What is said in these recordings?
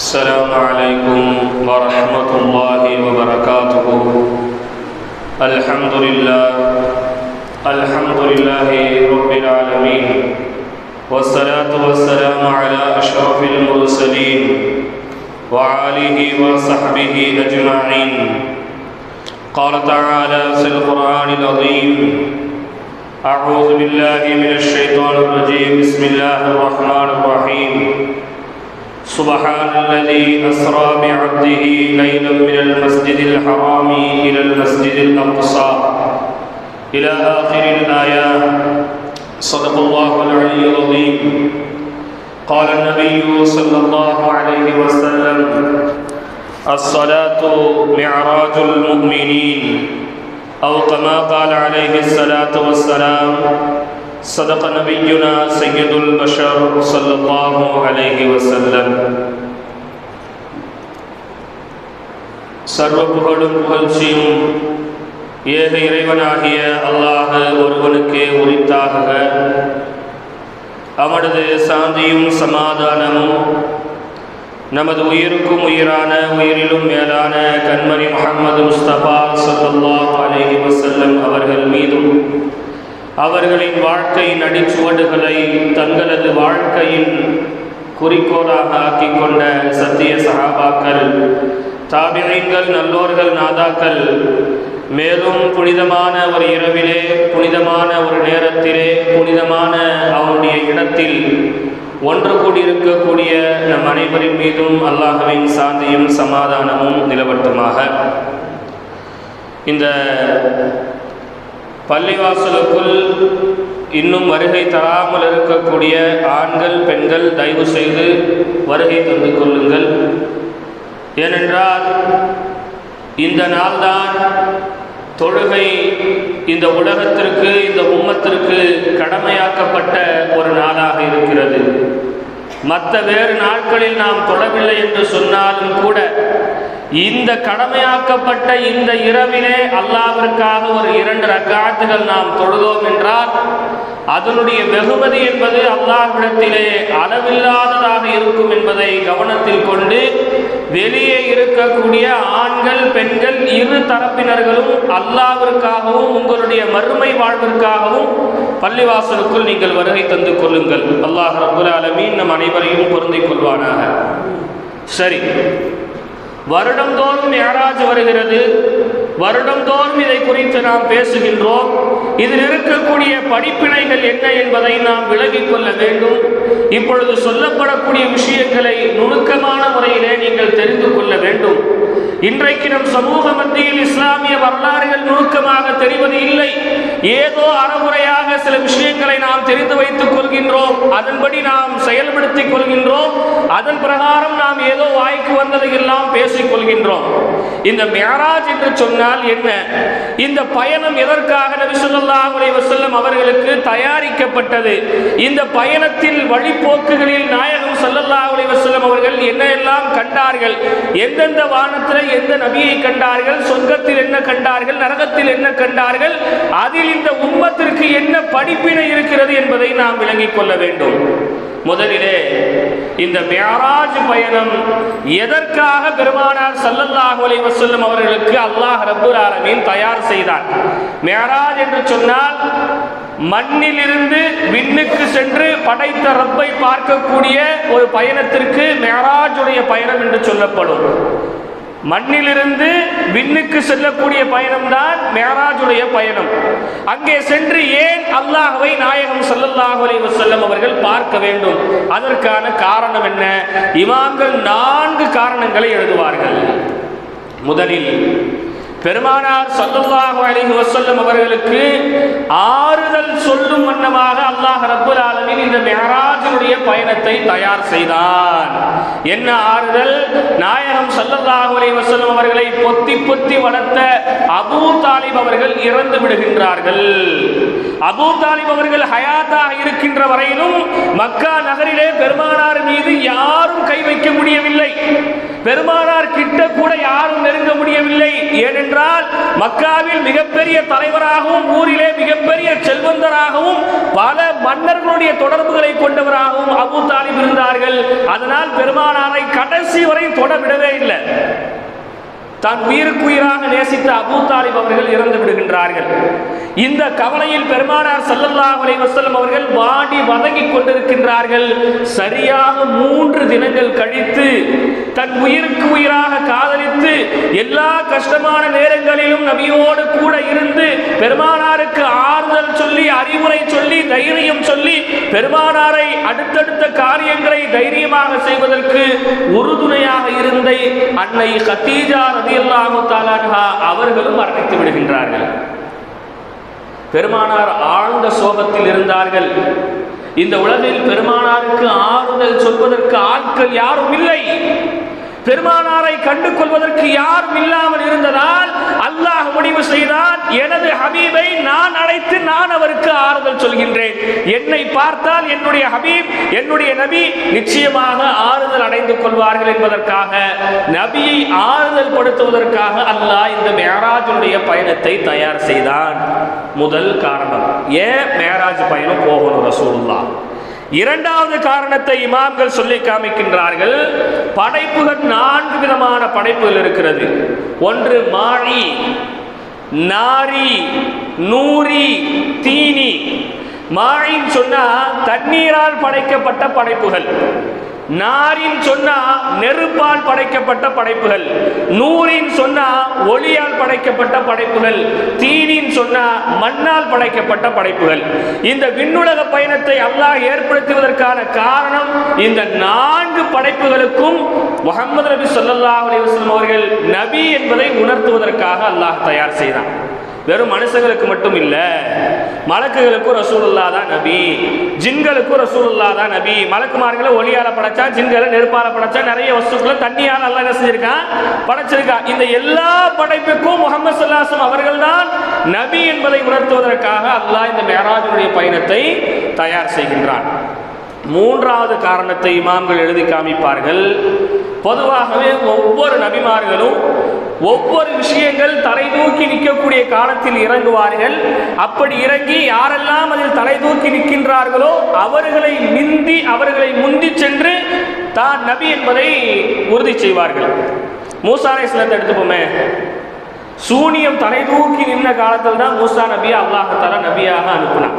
السلام عليكم ورحمة الله وبركاته. الحمد لله رب العالمين، والصلاة والسلام على أشرف المرسلين وآله وصحبه أجمعين. قال تعالى في القرآن العظيم: أعوذ بالله من الشيطان الرجيم. بسم الله الرحمن الرحيم. سبحان الذي أسرى بعبده ليلا من المسجد الحرام إلى المسجد الأقصى إلى آخر الآية. صدق الله العلي العظيم. قال النبي صلى الله عليه وسلم: الصلاة معراج المؤمنين، أو كما قال عليه الصلاة والسلام. صدق نبينا سيد البشر صلى الله عليه وسلم. சர்வ புகழும் புகழ்ச்சியும் ஏக இறைவனாகிய அல்லாஹ் ஒருவனுக்கே உரித்தாக. அவனது சாந்தியும் சமாதானமும் நமது உயிருக்கும் உயிரான உயிரிலும் மேலான கண்மணி முஹம்மது முஸ்தபா ஸல்லல்லாஹு அலைஹி வஸல்லம் அவர்கள் மீதும், அவர்களின் வாழ்க்கையின் அடிச்சுவடுகளை தங்களது வாழ்க்கையின் குறிக்கோளாக ஆக்கிக் கொண்ட சத்திய சஹாபாக்கள், தாபிஈன்கள், நல்லோர்கள், நாதாக்கள், மேலும் புனிதமான ஒரு இரவிலே, புனிதமான ஒரு நேரத்திலே, புனிதமான அவனுடைய இடத்தில் ஒன்று கூடியிருக்கக்கூடிய நம் அனைவரின் மீதும் அல்லாஹ்வின் சாந்தியும் சமாதானமும் நிலவட்டுமாக. இந்த பள்ளிவாசலுக்குள் இன்னும் வருகை தராமல் இருக்கக்கூடிய ஆண்கள், பெண்கள் தயவு செய்து வருகை தந்து கொள்ளுங்கள். ஏனென்றால் இந்த நாள்தான் தொழுகை இந்த உலகத்திற்கு, இந்த உம்மத்திற்கு கடமையாக்கப்பட்ட ஒரு நாளாக இருக்கிறது. மற்ற வேறு நாட்களில் நாம் தொழவில்லை என்று சொன்னாலும் கூட இந்த கடமையாக்கப்பட்ட இந்த இரவிலே அல்லாஹ்விற்காக ஒரு 2 ரக்காத்துகள் நாம் தொழுதோம் என்றால் அதனுடைய வெகுமதி என்பது அல்லாஹ்விடத்திலே அளவில்லாததாக இருக்கும் என்பதை கவனத்தில் கொண்டு வெளியே இருக்கக்கூடிய ஆண்கள், பெண்கள் இரு தரப்பினர்களும் அல்லாஹ்விற்காகவும் உங்களுடைய மறுமை வாழ்விற்காகவும் பள்ளிவாசலுக்குள் நீங்கள் வருகை தந்து கொள்ளுங்கள். அல்லாஹ் ரப்புல் ஆலமீன் நம் அனைவரையும் பொருந்திக் கொள்வானாக. சரி, வருடந்தோறும் மிஅராஜ் வருகிறது. வருடந்தோறும் இதை குறித்து நாம் பேசுகின்றோம். இதில் இருக்கக்கூடிய படிப்பினைகள் என்ன என்பதை நாம் விளங்கிக் கொள்ள வேண்டும். இப்பொழுது சொல்லப்படக்கூடிய விஷயங்களை நுணுக்கமான முறையிலே நீங்கள் தெரிந்து கொள்ள வேண்டும். இன்றைக்கு நம் சமூக மத்தியில் இஸ்லாமிய வரலாறுகள் நுணுக்கமாக தெரிவது இல்லை. ஏதோ அறகுறையாக சில விஷயங்களை நாம் தெரிந்து வைத்துக் கொள்கின்றோம், அதன்படி நாம் செயல்படுத்திக் கொள்கின்றோம், அதன் பிரகாரம் நாம் ஏதோ வாய்க்கு வந்ததை எல்லாம் பேசிக் கொள்கின்றோம். இந்த மிஅராஜ் என்று சொன்னால் என்ன? இந்த பயணம் எதற்காக நபி ஸல்லல்லாஹு அலைஹி வஸல்லம் அவர்களுக்கு தயாரிக்கப்பட்டது? இந்த பயணத்தில் வழிபோக்குகளில் நாயகம் ஸல்லல்லாஹு அலைஹி வஸல்லம் அவர்கள் என்ன எல்லாம் கண்டார்கள்? எந்தெந்த வானத்தில் எந்த நபியை கண்டார்கள்? சொர்க்கத்தில் என்ன கண்டார்கள்? நரகத்தில் என்ன கண்டார்கள்? அதில் இந்த உம்மத்திற்கு என்ன படிப்பினை இருக்கிறது என்பதை நாம் விளங்கிக் கொள்ள வேண்டும். முதலிலே இந்த மிஅராஜ் பயணம் எதற்காக பெருமானார் ஸல்லல்லாஹு அலைஹி வஸல்லம் அவர்களுக்கு அல்லாஹ் ரப்புல் ஆலமீன் தயார் செய்தார்? மிஅராஜ் என்று சொன்னால் மண்ணிலிருந்து விண்ணுக்கு சென்று படைத்த ரப்பை பார்க்கக்கூடிய ஒரு பயணத்திற்கு மிஅராஜுடைய பயணம் என்று சொல்லப்படும். மண்ணிலிருந்து விண்ணுக்கு செல்லக்கூடிய பயணம்தான் மிஅராஜுடைய பயணம். அங்கே சென்று ஏன் அல்லாஹ்வை நாயகம் ஸல்லல்லாஹு அலைஹி வஸல்லம் அவர்கள் பார்க்க வேண்டும்? அதற்கான காரணம் என்ன? இமாம்கள் 4 காரணங்களை எழுதுவார்கள். முதலில் பெருமானார் ஸல்லல்லாஹு அலைஹி வஸல்லம் அவர்களுக்கு ஆறுதல் சொல்லும் வண்ணமாக அல்லாஹ் ரப்புல் ஆலமீன் இந்த மிஅராஜுடைய பயணத்தை தயார் செய்தான். என்ன ஆறுதல்? நாயகம் ஸல்லல்லாஹு அலைஹி வஸல்லம் அவர்களை பொத்தி பொத்தி வளர்த்த அபூ தாலிப் அவர்கள் இறந்து விடுகின்றார்கள். அபூ தாலிப் அவர்கள் ஹயாத்தாக இருக்கின்ற வரையிலும் மக்கா நகரிலே பெருமானார் மீது யாரும் கை வைக்க முடியவில்லை. பெருமானார் கிட்ட கூட யாரும் நெருங்க முடியவில்லை. ஏனென்றால் மக்காவில் மிகப்பெரிய தலைவராகவும் ஊரிலே மிகப்பெரிய செல்வந்தராகவும் பல மன்னர்களுடைய தொடர்புகளை கொண்டவராகவும் அபூ தாலிப் இருந்தார்கள். அதனால் பெருமானாரை கடைசி வரை தொட விடவே இல்லை. தான் உயிருக்குயிராக நேசித்த அபூ தாலிப் அவர்கள் இறந்து விடுகின்றார்கள். இந்த கவலையில் பெருமானார் ஸல்லல்லாஹு அலைஹி வஸல்லம் அவர்கள் வாடி வதங்கிக் கொண்டிருக்கின்றார்கள். சரியாக 3 தினங்கள் கழித்து தன் உயிருக்கு உயிராக காதலித்து எல்லா கஷ்டமான நேரங்களிலும் நபியோடு கூட இருந்து பெருமானாருக்கு ஆறுதல் சொல்லி அறிவுரை சொல்லி தைரியம் சொல்லி பெருமானாரை அடுத்தடுத்த காரியங்களை தைரியமாக செய்வதற்கு உறுதுணையாக இருந்த அன்னை கதீஜா ரலியல்லாஹு தஆலா அன்ஹா அவர்களும் மரணித்து விடுகின்றார்கள். பெருமானார் ஆழ்ந்த சோகத்தில் இருந்தார்கள். இந்த உலகில் பெருமானாருக்கு ஆறுதல் சொல்வதற்கு ஆட்கள் யாரும் இல்லை. பெருமானாரை கண்டு கொள்வதற்கு யாரும் இல்லாமல் இருந்ததால் அல்லாஹ் முடிவு செய்தான், எனது ஹபீபை நான் அழைத்து நான் அவருக்கு ஆறுதல் சொல்கின்றேன். என்னை பார்த்தால் என்னுடைய ஹபீப் என்னுடைய நபி நிச்சயமாக ஆறுதல் அடைந்து கொள்வார்கள் என்பதற்காக நபியை ஆறுதல் படுத்துவதற்காக அல்லாஹ் இந்த மேராஜுடைய பயணத்தை தயார் செய்தான். முதல் காரணம், ஏன் மேராஜ் பயணம் போகணும் ரசூலுல்லாஹ். இரண்டாவது காரணத்தை இமாம்கள் சொல்லி காமிக்கின்றார்கள். படைப்புகள் 4 விதமான படைப்புகள் இருக்கிறது. ஒன்று மாழி, நாரி, நூரி, தீனி. மாழின்னு சொன்னா தண்ணீரால் படைக்கப்பட்ட படைப்புகள், நாரின் சொன்னா நெருப்பால் படைக்கப்பட்ட படைப்புகள், நூரின் சொன்னா ஒளியால் படைக்கப்பட்ட படைப்புகள், தீனின் சொன்னா மண்ணால் படைக்கப்பட்ட படைப்புகள். இந்த விண்ணுலக பயணத்தை அல்லாஹ் ஏற்படுத்துவதற்கான காரணம் இந்த 4 படைப்புகளுக்கும் முஹம்மது நபி ஸல்லல்லாஹு அலைஹி வஸல்லம் அவர்கள் நபி என்பதை உணர்த்துவதற்காக அல்லாஹ் தயார் செய்தான். வெறும் மனுஷங்களுக்கு மட்டும் இல்ல, மலக்குகளுக்கும் ரசூலுல்லாஹ் தான் நபி, ஜின்களுக்கும் ரசூலுல்லாஹ் தான் நபி. மலக்குமார்களை ஒளியால படைச்சா, ஜின்களை நெருப்பால படைச்சா, நிறைய வஸ்துக்களை தண்ணியால் அல்லாஹ் என்ன செஞ்சிருக்கான், படைச்சிருக்கான். இந்த எல்லா படைப்புக்கும் முஹம்மது ஸல்லல்லாஹு அலைஹி வஸல்லம் அவர்கள் தான் நபி என்பதை உணர்த்துவதற்காக அல்லாஹ் இந்த மேராஜுடைய பயணத்தை தயார் செய்கின்றான். மூன்றாவது காரணத்தை இமாம்கள் எழுதி காமிப்பார்கள். பொதுவாகவே ஒவ்வொரு நபிமார்களும் ஒவ்வொரு விஷயங்கள் தலை தூக்கி நிற்கக்கூடிய காலத்தில் இறங்குவார்கள். அப்படி இறங்கி யாரெல்லாம் அதில் தலை தூக்கி நிற்கின்றார்களோ அவர்களை முந்தி சென்று தான் நபி என்பதை உறுதி செய்வார்கள். மூசா அலைஹிஸ்ஸலாத்தை எடுத்துப்போமே, சூனியம் தலை தூக்கி நின்ற காலத்தில் தான் மூசா நபியை அல்லாஹ் தஆலா நபியாக அனுப்பினான்.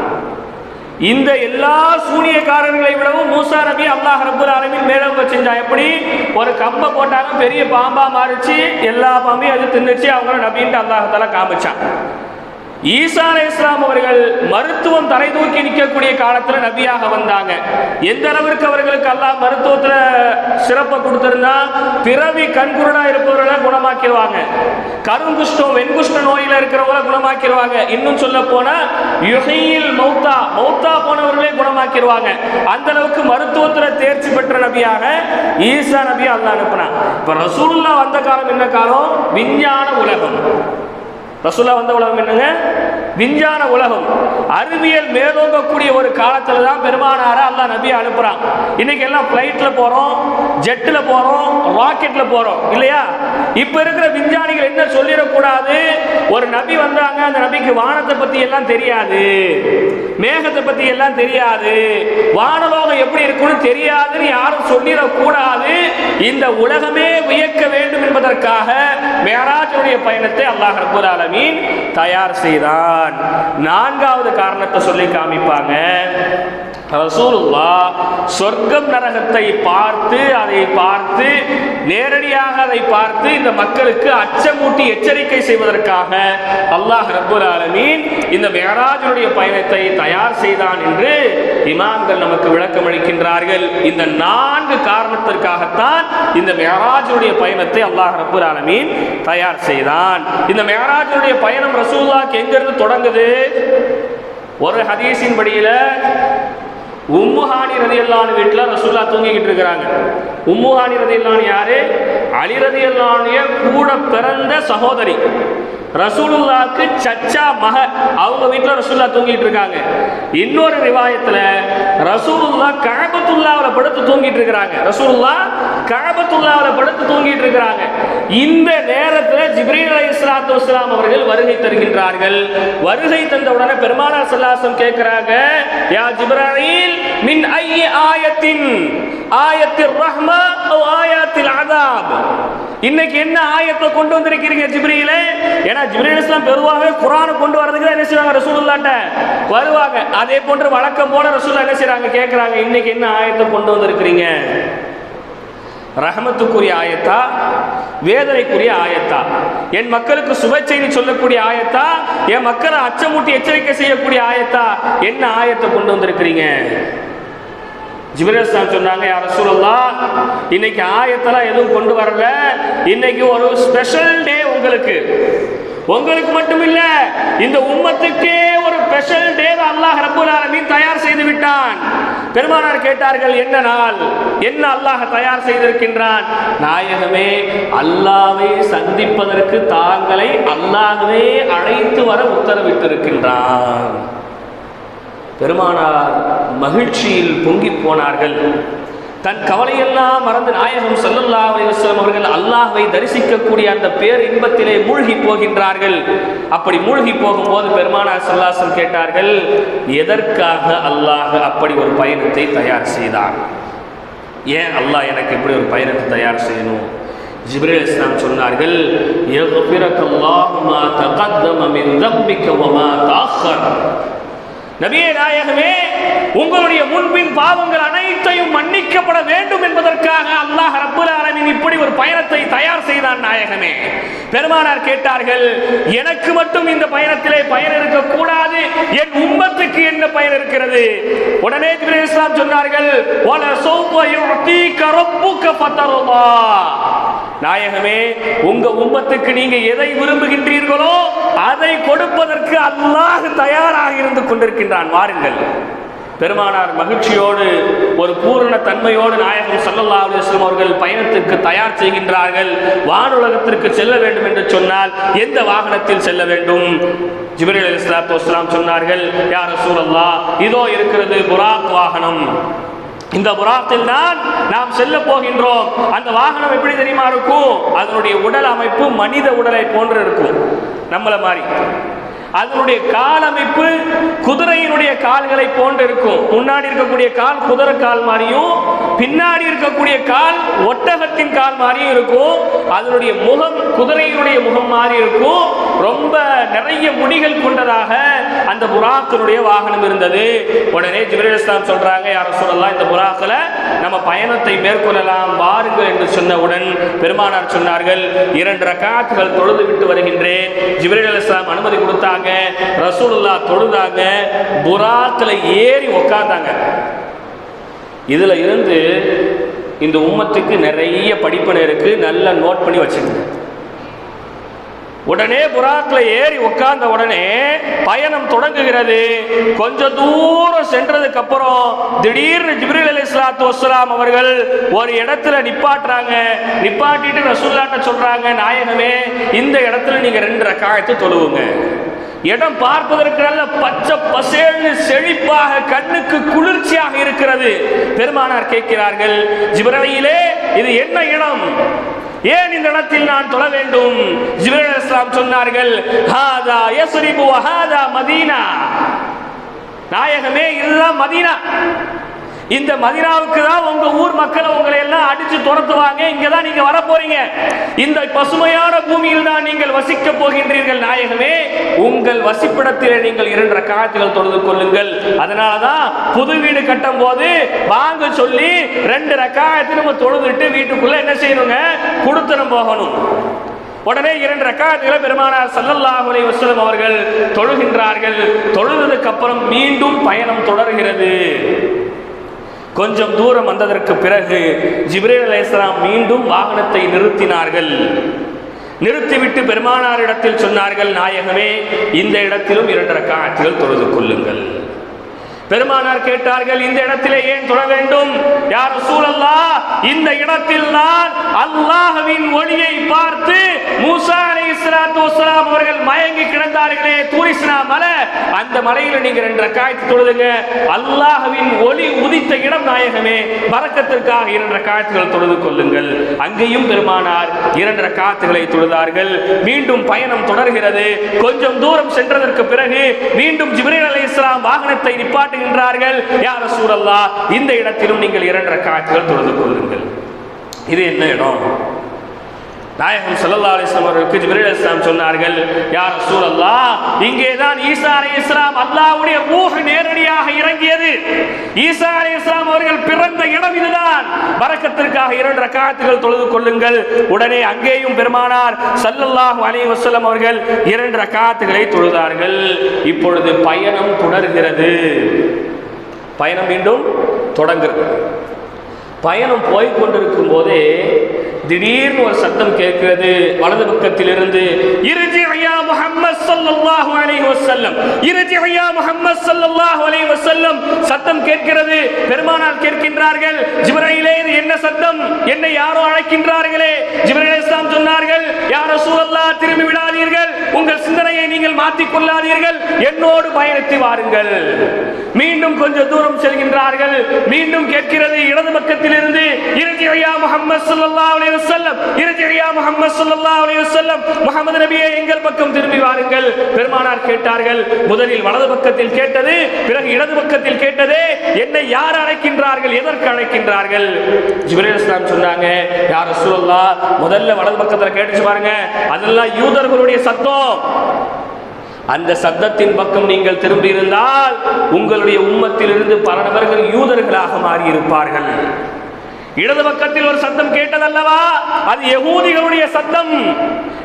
இந்த எல்லா சூனியக்காரர்களை விடவும் மூசா நபி அல்லாஹ் ரப்பல் ஆலமீன் மேலோங்க செஞ்சான். எப்படி ஒரு கம்பை போட்டாங்க, பெரிய பாம்பா மாறிச்சு, எல்லா பாம்பையும் அது தின்னுச்சு, அவங்கள நபின்ட்டு அல்லாஹ் தஆலா காமிச்சான். ஈசா அலைஹிஸ்ஸலாம் அவர்கள் மருத்துவம் தலை தூக்கி நிற்கக்கூடிய காலத்தில் நபியாக வந்தாங்க. எந்த அளவிற்கு அவர்களுக்கு அல்லாஹ் மருத்துவத்தில் சிறப்பை கொடுத்திருந்தா, பிறவி கண்குருடா இருப்பவர்களை குணமாக்கிடுவாங்க, கருங்குஷ்டம் வெண்குஷ்ட நோயில இருக்கிறவங்களை குணமாக்கிடுவாங்க. இன்னும் சொல்ல போனா யுஹீல் மௌத்தா போனவர்களே குணமாக்கிடுவாங்க. அந்த அளவுக்கு மருத்துவத்தில் தேர்ச்சி பெற்ற நபியாக ஈசா நபி அல்லாஹ் அனுப்புனான். இப்ப ரசூலுல்லாஹ் வந்த காலம் என்ன காலம்? விஞ்ஞான உலகம். ரசூலுல்லாஹ் வந்த உலகம் என்னங்க? விஞ்ஞான உலகம். அறிவியல் மேலோங்கக்கூடிய ஒரு காலத்துல தான் பெருமானார அல்லாஹ் நபியை அனுப்புறான். இன்னைக்கு எல்லாம் பிளைட்ல போறோம், ஜெட்ல போறோம், ராக்கெட்ல போறோம் இல்லையா? இப்ப இருக்கிற விஞ்ஞானிகள் என்ன சொல்லிடக்கூடாது, ஒரு நபி வந்தாங்க, அந்த நபிக்கு வானத்தை பத்தி எல்லாம் தெரியாது, மேகத்தை பத்தி எல்லாம் தெரியாது, வானலோகம் எப்படி இருக்குன்னு தெரியாதுன்னு யாரும் சொல்லிடக்கூடாது. இந்த உலகமே வியக்க வேண்டும் என்பதற்காக மேராஜுடைய பயணத்தை அல்லாஹ் ரப்பல் ஆலமீன் தயார் செய்தான். நான்காவது காரணத்தை சொல்லி காமிப்பாங்க. ரசூலுல்லாஹ் சொர்க்கம் நரகத்தை பார்த்து நேரடியாக அதை பார்த்து இந்த மக்களுக்கு அச்சமூட்டி எச்சரிக்கை செய்வதற்காக அல்லாஹ் ரப்பல் ஆலமீன் இந்த மேராஜுடைய பயணத்தை தயார் செய்தான் என்று இமாம்கள் நமக்கு விளக்கம் அளிக்கின்றார்கள். இந்த 4 காரணத்திற்காகத்தான் இந்த மேராஜுடைய பயணத்தை அல்லாஹ் ரப்பல் ஆலமீன் தயார் செய்தான். இந்த மேராஜுடைய பயணம் ரசூலுல்லாஹ்க்கு எங்கிருந்து தொடங்குது? ஒரு ஹதீஸின் படியில உம்மு ஹானி ரலியல்லாஹு அன்ஹா வீட்டுல ரசூலுல்லாஹ் தூங்கிக்கிட்டு இருக்கிறாங்க. உம்மு ஹானி ரலியல்லாஹு அன்ஹா யாரு? அலி ரலியல்லாஹு அன்ஹு கூட பிறந்த சகோதரி. ரசூலுல்லாஹ்க்கு சச்சா மக, அவங்க வீட்டுல ரசூலுல்லாஹ் தூங்கிட்டு இருக்காங்க. இன்னொரு ரிவாயத்துல ரசூலுல்லாஹ் கஅபத்துல்லாஹ்ல படுத்து தூங்கிட்டு இருக்காங்க. ரசூலுல்லாஹ் கஅபத்துல்லாஹ்ல படுத்து தூங்கிட்டு இருக்காங்க. இந்த நேரத்துல ஜிப்ரீல் அலைஹிஸ்ஸலாத்து வஸ்ஸலாம் அவர்கள் வருகை தருகின்றார்கள். வருகை தந்த உடனே பெருமானார் ஸல்லல்லாஹு அலைஹி வஸல்லம் கேக்குறாங்க, யா ஜிப்ரீல் மின் ஐய ஆயத்தின், ஆயத்திர் ரஹ்மா அவ் ஆயத்தில் இன்னைக்கு என்ன ஆயத்தை கொண்டு வந்திருக்கிறீங்க ஜிப்ரீலே? ஏன்னா ஜிப்ரீல் அலைஹிஸ்ஸலாம் பொதுவாகவே குர்ஆனை கொண்டு வரதுக்கு என்ன செய்வாங்க, ரசூலுல்லாஹ்ட்ட வருவாங்க. அதே போன்று வழக்கம் போல ரசூலுல்லாஹ் என்ன செய்றாங்க, கேட்கறாங்க, இன்னைக்கு என்ன ஆயத்தை கொண்டு வந்திருக்கிறீங்க? ரஹமத்துக்குரிய ஆயத்தா, வேதனைக்குரிய ஆயத்தா? என் மக்களுக்கு சுப செய்தி சொல்லக்கூடிய ஆயத்தா, என் மக்களை அச்சமூட்டி எச்சரிக்கை செய்யக்கூடிய ஆயத்தா? என்ன ஆயத்தை கொண்டு வந்திருக்கிறீங்க? ஜிப்ரீல் அலைஹிஸ்ஸலாம் சொன்னாங்க, யா ரசூலல்லாஹ், இன்னைக்கு ஆயத்தெல்லாம் எதுவும் கொண்டு வரல, இன்னைக்கு ஒரு ஸ்பெஷல் டே உங்களுக்கு மட்டும் இல்ல, இந்த உம்மத்துக்கே ஒரு ஸ்பெஷல் டே அல்லாஹ் ரப்பல் ஆலமீன் தயார் செய்து விட்டான். பெருமானார் கேட்டார்கள், என்ன நாள், என்ன அல்லாஹ் தயார் செய்திருக்கின்றான்? நாயகமே, அல்லாஹ்வை சந்திப்பதற்கு தாங்களை அல்லாஹ்வே அழைத்து வர உத்தரவிட்டிருக்கின்றான். பெருமானார் மகிழ்ச்சியில் பொங்கி போனார்கள். தன் கவலையெல்லாம் மறந்து நாயகம் ஸல்லல்லாஹு அலைஹி வஸல்லம் அவர்கள் அல்லாஹ்வை தரிசிக்கக்கூடிய அந்த பேர் இன்பத்திலே மூழ்கி போகின்றார்கள். அப்படி மூழ்கி போகும்போது பெருமானார் ஸல்லல்லாஹு அலைஹி வஸல்லம் கேட்டார்கள், எதற்காக அல்லாஹ் அப்படி ஒரு பயணத்தை தயார் செய்தான்? ஏன் அல்லாஹ் எனக்கு இப்படி ஒரு பயணத்தை தயார் செய்யணும்? ஜிப்ரீல் அலைஹிஸ்ஸலாம் சொன்னார்கள், யக்ஃபிரக்கல்லாஹு மா தகத்தம மின் தம்பிக வ மா தஅக்கர். நபியே நாயகமே, உங்களுடைய முன்பின் பாவங்கள் அனைத்தையும் மன்னிக்கப்பட வேண்டும் என்பதற்காக அல்லாஹ் ரப்பல் ஆலமீன் இப்படி ஒரு பயணத்தை தயார் செய்தான் நாயகமே. பெருமானார் கேட்டார்கள், எனக்கு மட்டும் இந்த பயணத்திலே பயன் இருக்க கூடாது, என் உம்மத்துக்கு என்ன பயன் இருக்கிறது? உடனே ஜிப்ரீல் அலைஹிஸ்ஸலாம் சொன்னார்கள், வல சௌஃப யுஅதீக ரப்புக ஃபதர்லா. நாயகமே, உங்க உம்மத்துக்கு நீங்க எதை விரும்புகின்றீர்களோ அதை கொடுப்பதற்கு அல்லாஹ் தயாராக இருந்து கொண்டிருக்கின்றான், வாருங்கள். பெருமானார் மகிழ்ச்சியோடு ஒரு பூரண தன்மையோடு நாயகம் ஸல்லல்லாஹு அலைஹி வஸல்லம் அவர்கள் பயணத்திற்கு தயார் செய்கின்றார்கள். வானுலகத்திற்கு செல்ல வேண்டும் என்று சொன்னால் எந்த வாகனத்தில் செல்ல வேண்டும்? ஜிப்ரீல் அலைஹிஸ்ஸலாத்து வஸ்ஸலாம் சொன்னார்கள், யா ரசூலல்லாஹ், இதோ இருக்கிறது புராக் வாகனம், இந்த புராத்தில் தான் நாம் செல்ல போகின்றோம். அந்த வாகனம் எப்படி தெரியுமா இருக்கும்? அதனுடைய உடல் அமைப்பு மனித உடலை போன்று இருக்கும், நம்மள மாதிரி. அதனுடைய கால் அமைப்பு குதிரையினுடைய கால்களை போன்று இருக்கும். முன்னாடி இருக்கக்கூடிய கால் குதிரை கால் மாதிரியும், பின்னாடி இருக்கக்கூடிய கால் ஒட்டகத்தின் கால் மாதிரியும் இருக்கும். அதனுடைய முகம் குதிரையினுடைய முகம் மாதிரி இருக்கும். ரொம்ப நிறைய முடிகள் கொண்டதாக அந்த புராக்கினுடைய வாகனம் இருந்தது. உடனே ஜிப்ரீல் அலைஹிஸ்ஸலாம் சொல்றாங்க, யா ரசூலல்லாஹ், இந்த புராக்கில நம்ம பயணத்தை மேற்கொள்ளலாம், வாருங்கள் என்று சொன்னவுடன் பெருமானார் சொன்னார்கள், 2 ரக்காத்துகள் தொழுது விட்டு வருகின்றேன். ஜிப்ரீல் அலைஹிஸ்ஸலாம் அனுமதி கொடுத்தாங்க. ரசூலுல்லாஹ் தொழுதாங்க, புராக்கில ஏறி உட்கார்ந்தாங்க. இதுல இருந்து இந்த உம்மத்துக்கு நிறைய படிப்பினை இருக்கு, நல்லா நோட் பண்ணி வச்சுக்கோங்க. உடனே புராக்ல ஏறி உட்கார்ந்த உடனே பயணம் தொடங்குகிறது. கொஞ்ச தூரம் சென்றதுக்கு அப்புறம் திடீர்னு ஜிப்ரீல் அலைஹிஸ்ஸலாத்து வஸ்ஸலாம் அவர்கள் ஒரு இடத்துல நிப்பாட்டுறாங்க. நிப்பாட்டிட்டு ரசூலுல்லாஹ்ட்ட சொல்றாங்க, நாயகமே, இந்த இடத்துல நீங்க 2 ரக்காயத்து தொழுவுங்க. இடம் பார்ப்பதற்கு நல்ல பச்சை பசேல்னு செழிப்பாக கண்ணுக்கு குளிர்ச்சியாக இருக்கிறது. பெருமானார் கேட்கிறார்கள், ஜிப்ரீலே, இது என்ன இடம்? ஏன் இந்த இடத்தில் நான் தொழ வேண்டும்? ஜிப்ரீல் அலைஹிஸ்ஸலாம் சொன்னார்கள், ஹாதா யஸ்ரிபு வ ஹாதா மதீனா. நாயகமே, இதுதான் மதீனா. இந்த மதீனாவுக்கு தான் உங்க ஊர் மக்கள் உங்களை எல்லாம் அடிச்சு துரத்துவாங்க. இங்கதான் நீங்க வர போறீங்க. இந்த பசுமையான பூமியில் தான் நீங்கள் வசிக்க போகின்றீர்கள். நாயகமே, உங்கள் வசிப்பிடத்தில் நீங்கள் 2 ரக்காத்துகள் தொழுது கொள்ளுங்கள். அதனாலதான் புது வீடு கட்டும் போது வாங்க சொல்லி 2 ரக்காத்து நம்ம தொழுதுட்டு வீட்டுக்குள்ள என்ன செய்யணுங்க, குடுத்தனம் போகணும். உடனே 2 ரக்காத்துகளை பெருமானார் ஸல்லல்லாஹு அலைஹி வஸல்லம் அவர்கள் தொழுகின்றார்கள். தொழுததுக்கு அப்புறம் மீண்டும் பயணம் தொடர்கிறது. கொஞ்சம் தூரம் வந்ததற்கு பிறகு ஜிப்ரீல் அலைஹிஸ்ஸலாம் மீண்டும் வாகனத்தை நிறுத்தினார்கள். நிறுத்திவிட்டு பெருமானாரிடத்தில் சொன்னார்கள், நாயகமே, இந்த இடத்திலும் 2 ரக்காத்துகள் தொழுது கொள்ளுங்கள். பெருமானார் கேட்டார்கள், இந்த இடத்திலே ஏன் தொழ வேண்டும்? யா ரசூலல்லாஹ், இந்த இடத்தில் தான் அல்லாஹ்வின் ஒளியை பார்த்து மூசா அலைஹிஸ்ஸலாத்து வஸ்ஸலாம் அவர்கள் மயங்கி கிடந்தார்களே, தூரிஸ்னா மலை, அந்த மலையில நீங்க 2 ரக்காத்து தொழுதுங்க. அல்லாஹ்வின் ஒளி உதித்த இடம் நாயகமே, பரக்கத்திற்காக 2 ரக்காத்துகள் தொழுது கொள்ளுங்கள். அங்கேயும் பெருமானார் 2 ரக்காத்துகளை தொழுதார்கள். மீண்டும் பயணம் தொடர்கிறது. கொஞ்சம் தூரம் சென்றதற்கு பிறகு மீண்டும் ஜிப்ரீல் அலைஹிஸ்ஸலாம் வாகனத்தை நிப்பாட்டி ன்றார்கள். யா ரசூலல்லாஹ், இந்த இடத்திலும் நீங்கள் 2 ரக்காத்துகள் தொழுது கொள்ளுங்கள். இது என்ன இடம்? நாயகம் ஸல்லல்லாஹு அலைஹி வஸல்லம் அவர்களுக்கு ஜிப்ரீல் அலைஹிஸ்ஸலாம் சொன்னார்கள், யா ரசூலல்லாஹ், இங்கேதான் ஈசா அலைஹிஸ்ஸலாம் அல்லாஹ்வுடைய ரூஹ் நேரடியாக இறங்கியது. ஈசா அலைஹிஸ்ஸலாம் அவர்கள் பிறந்த இடம் இதுதான். பரக்கத்திற்காக 2 ரக்காத்துகள் தொழுது கொள்ளுங்கள். உடனே அங்கேயும் பெருமானார் ஸல்லல்லாஹு அலைஹி வஸல்லம் அவர்கள் 2 ரக்காத்துகளை தொழுதார்கள். இப்பொழுது பயணம் தொடர்கிறது. பயணம் மீண்டும் தொடங்குகிறது. பயணம் போய்கொண்டிருக்கும் போதே திடீர்னு ஒரு சத்தம் கேட்கிறது வலது பக்கத்திலிருந்து, இர்ஜி யா முஹம்மத் ஸல்லல்லாஹு அலைஹி வஸல்லம், இர்ஜி யா முஹம்மத் ஸல்லல்லாஹு அலைஹி வஸல்லம் சத்தம் கேட்கிறது. பெருமானார் கேட்கின்றார்கள், ஜிப்ரீலே இது என்ன சத்தம்? என்னை யாரோ அழைக்கின்றார்களே. ஜிப்ரீல் அலைஹிஸ்ஸலாம் சொன்னார்கள், யா ரசூலல்லாஹ், திரும்பி விடாதீர்கள், உங்கள் சிந்தனையை நீங்கள் மாற்றிக் கொள்ளாதீர்கள், என்னோடு பயணித்து வாருங்கள். மீண்டும் கொஞ்சம் தூரம் செல்கின்றார்கள். மீண்டும் கேட்கிறது இடது பக்கத்திலிருந்து, இர்ஜி யா முஹம்மத் ஸல்லல்லாஹு அலைஹி வஸல்லம், இர்ஜி யா முஹம்மத் ஸல்லல்லாஹு அலைஹி வஸல்லம், முஹம்மது நபியே எங்கள் பக்கம் திரும்பி வாருங்கள். பெருமானார் கேட்டார்கள், முதலில் வலது பக்கத்தில் கேட்டது, பிறகு இடது பக்கத்தில் கேட்டது, என்னை யார் அழைக்கின்றார்கள், எதற்கு அழைக்கின்றார்கள்? ஜிப்ரீல் அலைஹிஸ்ஸலாம் சொன்னாங்க, யா ரசூலல்லாஹ், முதல்ல வலது பக்கத்துல கேட்டுச்சு பாருங்க, அதெல்லாம் யூதர்களுடைய சத்தம். அந்த சத்தத்தின் பக்கம் நீங்கள் திரும்பி இருந்தால் உங்களுடைய உம்மத்தில் இருந்து பல நபர்கள் யூதர்களாக மாறி இருப்பார்கள். இடது பக்கத்தில் ஒரு சத்தம் கேட்டதல்லவா, அது யகூதிகளுடைய சத்தம்.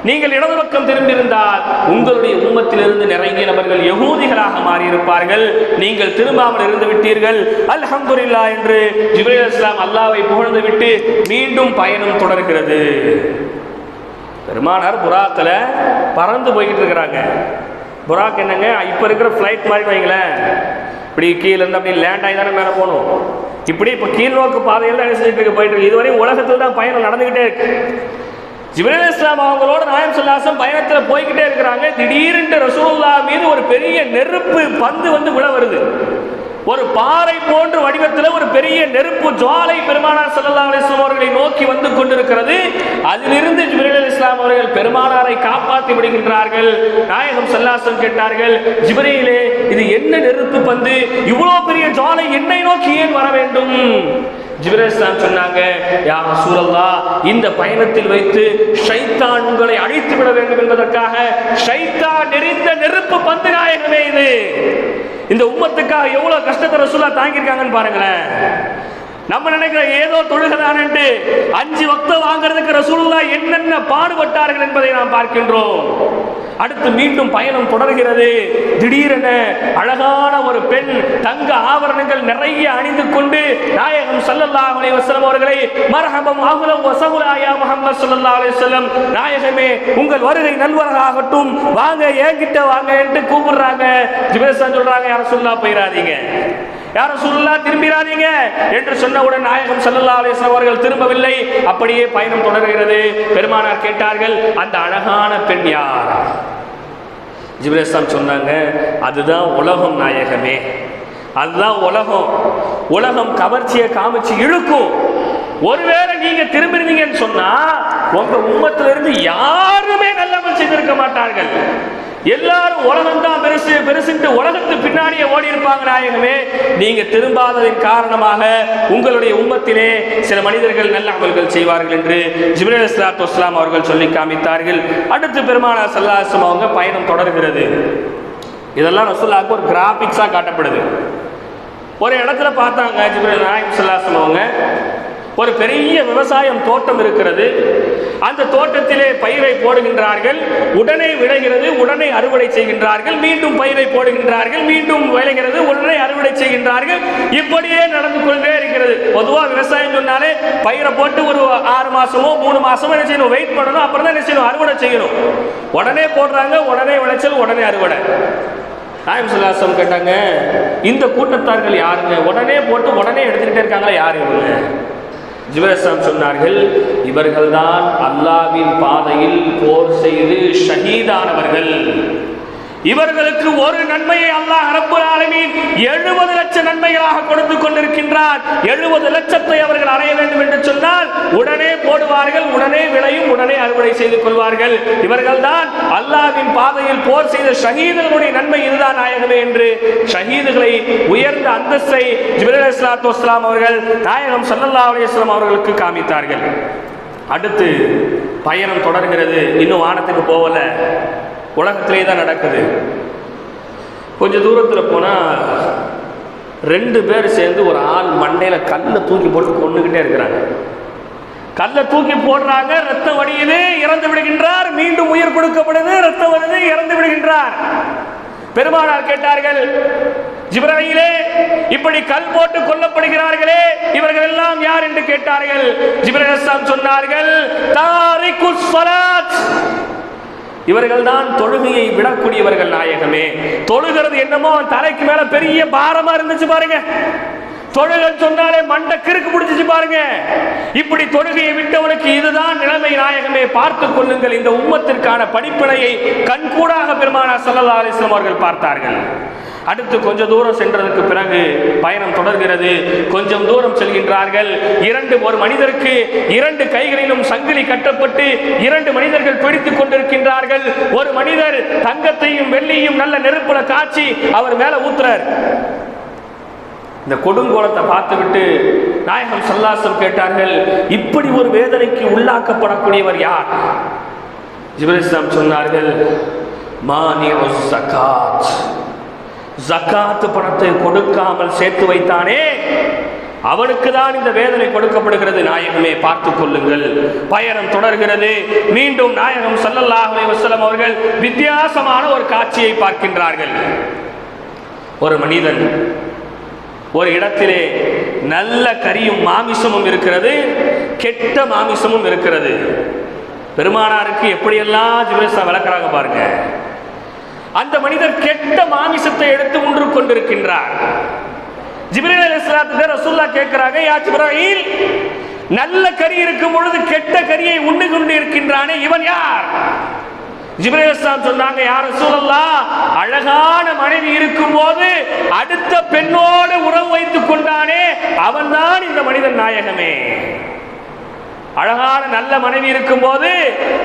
நீங்கள் இடது பக்கம் திரும்பியிருந்தால் உங்களுடைய உம்மத்தில் இருந்து நிறைய நபர்கள் யகூதிகளாக மாறி இருப்பார்கள். நீங்கள் திரும்பாமல் இருந்து விட்டீர்கள், அல்ஹம்துலில்லாஹ் என்று ஜிப்ரீல் அலைஹிஸ்ஸலாம் அல்லாஹ்வை புகழ்ந்து விட்டு மீண்டும் பயணம் தொடர்கிறது. பெருமானார் புராக்ல பறந்து போய்கிட்டு இருக்கிறாங்க. புராக் என்னங்க, இப்போ இருக்கிற ஃப்ளைட் மாதிரி வைங்களேன், இப்படி கீழே இருந்து அப்படி லேண்ட் ஆகி தானே மேலே போகணும். இப்படி இப்போ கீழ் நோக்கு பாதையில் தான் செஞ்சுட்டு போயிட்டு இருக்கு. இதுவரை உலகத்தில் தான் பயணம் நடந்துகிட்டே இருக்கு. ஜிப்ரீல் அலைஹிஸ்ஸலாம் அவங்களோட நாயகம் ஸல்லல்லாஹு அலைஹி வஸல்லம் பயணத்தில் போய்கிட்டே இருக்கிறாங்க. திடீரென்று ரசூலுல்லாஹ் மீது ஒரு பெரிய நெருப்பு பந்து வந்து விழ வருது. ஒரு பாறை போன்ற வடிவத்தில் ஒரு பெரிய நெருப்பு ஜுவாலை பெருமானார் ஸல்லல்லாஹு அலைஹி வஸல்லம் அவர்களை நோக்கி வந்து கொண்டிருக்கிறது. அதிலிருந்து ஜிப்ரீல் அலைஹிஸ்ஸலாம் அவர்கள் பெருமானாரை காப்பாற்றி விடுகின்றார்கள். நாயகம் ஸல்லல்லாஹு அலைஹி வஸல்லம் கேட்டார்கள், ஜிப்ரீலே, இது என்ன நெருப்பு பந்து? இவ்வளவு பெரிய ஜுவாலை என்னை நோக்கி ஏன் வர வேண்டும்? ஜிப்ரீல் அலைஹிஸ்ஸலாம் சொன்னாங்க, யா ரசூலல்லாஹ், இந்த பயணத்தில் வைத்து ஷைத்தான் உங்களை அழித்து விட வேண்டும் என்பதற்காக ஷைத்தான் எரிந்த நெருப்பு பந்து நாயகமே இது. இந்த உம்மத்துக்காக எவ்வளவு கஷ்டத்தை ரசூலுல்லாஹ் தாங்கியிருக்காங்கன்னு பாருங்களேன். நம்ம நினைக்கிற ஏதோ தொழுகதானு 5 வக்த் வாங்குறதுக்கு ரசூலுல்லாஹ் என்னென்ன பாடுபட்டார்கள் என்பதை நாம் பார்க்கின்றோம். அடுத்து மீண்டும் பயணம் தொடர்கிறது. திடீரென அழகான ஒரு பெண் தங்க ஆபரணங்கள் நிறைய அணிந்து கொண்டு நாயகம் ஸல்லல்லாஹு அலைஹி வஸல்லம் அவர்களை மர்ஹபம் அஹ்லம் வ ஸஹ்லா யா முஹம்மது ஸல்லல்லாஹு அலைஹி வஸல்லம், நாயகமே உங்கள் வருகை நல்வரகாகட்டும், வாங்க என்கிட்ட வாங்க என்று கூப்பிடுறாங்க. ஜிப்ரீல் சொல்றாங்க, யா ரசூலுல்லாஹ் போயிராதீங்க, யா ரசூலுல்லாஹ் திரும்பிராதீங்க என்று சொன்னவுடன் நாயகம் ஸல்லல்லாஹு அலைஹி வஸல்லம் அவர்கள் திரும்பவில்லை. அப்படியே பயணம் தொடர்கிறது. பெருமானார் கேட்டார்கள், அந்த அழகான பெண் யார்? ஜிப்ரீல் அலைஹிஸ்ஸலாம் சொன்னாங்க, அதுதான் உலகம் நாயகமே, அதுதான் உலகம். உலகம் கவர்ச்சியை காமிச்சு இழுக்கும். ஒருவேளை நீங்க திரும்பிருந்தீங்கன்னு சொன்னா உங்க உம்மத்துல இருந்து யாருமே நல்லவன் செய்திருக்க மாட்டார்கள். எல்லாரும் உலகம் தான் பெருசு பெருசுட்டு உலகத்து பின்னாடியே ஓடி இருப்பாங்க நாயகமே. நீங்க திரும்பாததின் காரணமாக உங்களுடைய உம்மத்திலே சில மனிதர்கள் நல்ல அமல்கள் செய்வார்கள் என்று ஜிப்ரீல் அலைஹிஸ்ஸலாத்து வஸ்ஸலாம் அவர்கள் சொல்லி காமித்தார்கள். அடுத்து பெருமானார் ஸல்லல்லாஹு அலைஹி வஸல்லம் அவங்க பயணம் தொடர்கிறது. இதெல்லாம் ரசூலுல்லாஹ்க்கு ஒரு கிராபிக்ஸா காட்டப்படுது. ஒரு இடத்துல பார்த்தாங்க ஜிப்ரீல் நாயகம் ஸல்லல்லாஹு அலைஹி வஸல்லம் அவங்க, ஒரு பெரிய விவசாயம் தோட்டம் இருக்கிறது. அந்த தோட்டத்திலே பயிரை போடுகின்றார்கள், உடனே விளைகிறது, உடனே அறுவடை செய்கின்றார்கள், மீண்டும் பயிரை போடுகின்றார்கள், மீண்டும் விளைகிறது, உடனே அறுவடை செய்கின்றார்கள். இப்படியே நடந்து கொண்டே இருக்கிறது. பொதுவாக விவசாயம் சொன்னாலே பயிரை போட்டு ஒரு 6 மாசமோ 3 மாசமோ என்ன செய்யணும், வெயிட் பண்ணணும், அப்புறம் தான் என்ன செய்யணும், அறுவடை செய்யணும். உடனே போடுறாங்க, உடனே விளைச்சல், உடனே அறுவடை. நாயகம் ஸல்லல்லாஹு அலைஹி வஸல்லம் கேட்டாங்க, இந்த கூட்டத்தார்கள் யாருங்க? உடனே போட்டு உடனே எடுத்துக்கிட்டே இருக்காங்களா, யார் இவங்க? ஜிப்ரீல் அலைஹிஸ்ஸலாம் சொன்னார்கள், இவர்கள்தான் அல்லாஹ்வின் பாதையில் போர் செய்து ஷஹீதானவர்கள். இவர்களுக்கு ஒரு நன்மையை அல்லாஹ் ரப்புல் ஆலமீன் 70 லட்சம் நன்மைகளாக கொடுத்து கொண்டிருக்கின்றார். 70 லட்சத்தை அவர்கள் அடைய வேண்டும் என்று சொன்னால் உடனே போடுவார்கள், உடனே விளையும், உடனே அறுவடை செய்து கொள்வார்கள். இவர்கள் தான் அல்லாஹ்வின் பாதையில் போர் செய்த ஷஹீதுகளுடைய நன்மை இதுதான் நாயகமே என்று ஷஹீதுகளை உயர்ந்த அந்தஸ்தை ஜிப்ரீல் அலைஹிஸ்ஸலாத்து வஸ்ஸலாம் அவர்கள் நாயகம் ஸல்லல்லாஹு அலைஹி வஸல்லம் அவர்களுக்கு காமித்தார்கள். அடுத்து பயணம் தொடர்கிறது. இன்னும் வானத்துக்கு போகல, உலகத்திலே தான் நடக்குது. கொஞ்சம் தூரத்தில் போனால் 2 பேர் சேர்ந்து ஒரு ஆள் மண்டையில் கல்லை தூக்கி போட்டு கொண்டுகிட்டே இருக்கிறாங்க. கல்லை தூக்கி போடுறாங்க, ரத்தம் வடியுது, இறந்து விடுகின்றார். மீண்டும் உயிர் கொடுக்கப்படுது, ரத்தம் வருது, இறந்து விடுகின்றார். பெருமானார் கேட்டார்கள், ஜிப்ராயிலே, இப்படி கல் போட்டு கொல்லப்படுகிறார்களே, இவர்கள் எல்லாம் யார் என்று கேட்டார்கள். ஜிப்ராயில் சொன்னார்கள், தாரிகுஸ் ஸலாத், இவர்கள் தான் தொழுகையை விடக்கூடியவர்கள் நாயகமே. தொழுகிறது என்னமோ தலைக்கு மேல பெரிய பாரமா இருந்துச்சு பாருங்க. தொழுகை சொன்னாலே மண்டை கிறுக்கு பிடிச்சிச்சு பாருங்க. இப்படி தொழுகையை விட்டவனுக்கு இதுதான் நிலைமை நாயகமே, பார்த்துக் கொள்ளுங்கள். இந்த உம்மத்திற்கான படிப்பினையை கண்கூடாக பெருமானார் ஸல்லல்லாஹு அலைஹி வஸல்லம் அவர்கள் பார்த்தார்கள். அடுத்து கொஞ்சம் தூரம் சென்றதற்கு பிறகு பயணம் தொடர்கிறது. கொஞ்சம் தூரம் செல்கின்றார்கள். ஒரு மனிதருக்கு 2 கைகளிலும் சங்கிலி கட்டப்பட்டு 2 மனிதர்கள் பிடித்துக் கொண்டிருக்கின்றார்கள். ஒரு மனிதர் தங்கத்தையும் வெள்ளியும் நல்ல நெருப்புல காய்ச்சி அவர் மேல ஊத்துறார். இந்த கொடுங்கோலத்தை பார்த்துவிட்டு நாயகம் ஸல்லல்லாஹு அலைஹி வஸல்லம் கேட்டார்கள், இப்படி ஒரு வேதனைக்கு உள்ளாக்கப்படக்கூடியவர் யார்? ஜிப்ரீல் சொன்னார்கள், மானிஉஸ் ஸகாத், ஜகாத் பணத்தை கொடுக்காமல் சேர்த்து வைத்தானே, அவனுக்கு தான் இந்த வேதனை கொடுக்கப்படுகிறது நாயகமே, பார்த்துக் கொள்ளுங்கள். பயணம் தொடர்கிறது. மீண்டும் நாயகம் ஸல்லல்லாஹு அலைஹி வஸல்லம் அவர்கள் வித்தியாசமான ஒரு காட்சியை பார்க்கின்றார்கள். ஒரு மனிதன் ஒரு இடத்திலே நல்ல கரியும் மாமிசமும் இருக்கிறது, கெட்ட மாமிசமும் இருக்கிறது. பெருமானாருக்கு எப்படியெல்லாம் ஜிப்ரீல் விளக்குறாங்க பாருங்க. அந்த மனிதர் கெட்ட மாமிசத்தை எடுத்து உண்டு கொண்டிருக்கின்றார். ஜிப்ரீல் அலைஹிஸ்ஸலாத்து ரசூலுல்லாஹ் கேட்கிறாங்க, யா ஜிப்ரீல், நல்ல கறி இருக்கும் பொழுது கெட்ட கறியை உண்டு கொண்டு இருக்கின்றானே, இவன் யார்? ஜிப்ரீல் சொன்னாங்க, யா ரசூலல்லாஹ், அழகான மனைவி இருக்கும் போது அடுத்த பெண்ணோடு உறவு வைத்துக் கொண்டானே, அவன்தான் இந்த மனிதன் நாயகமே. அழகான நல்ல மனைவி இருக்கும் போது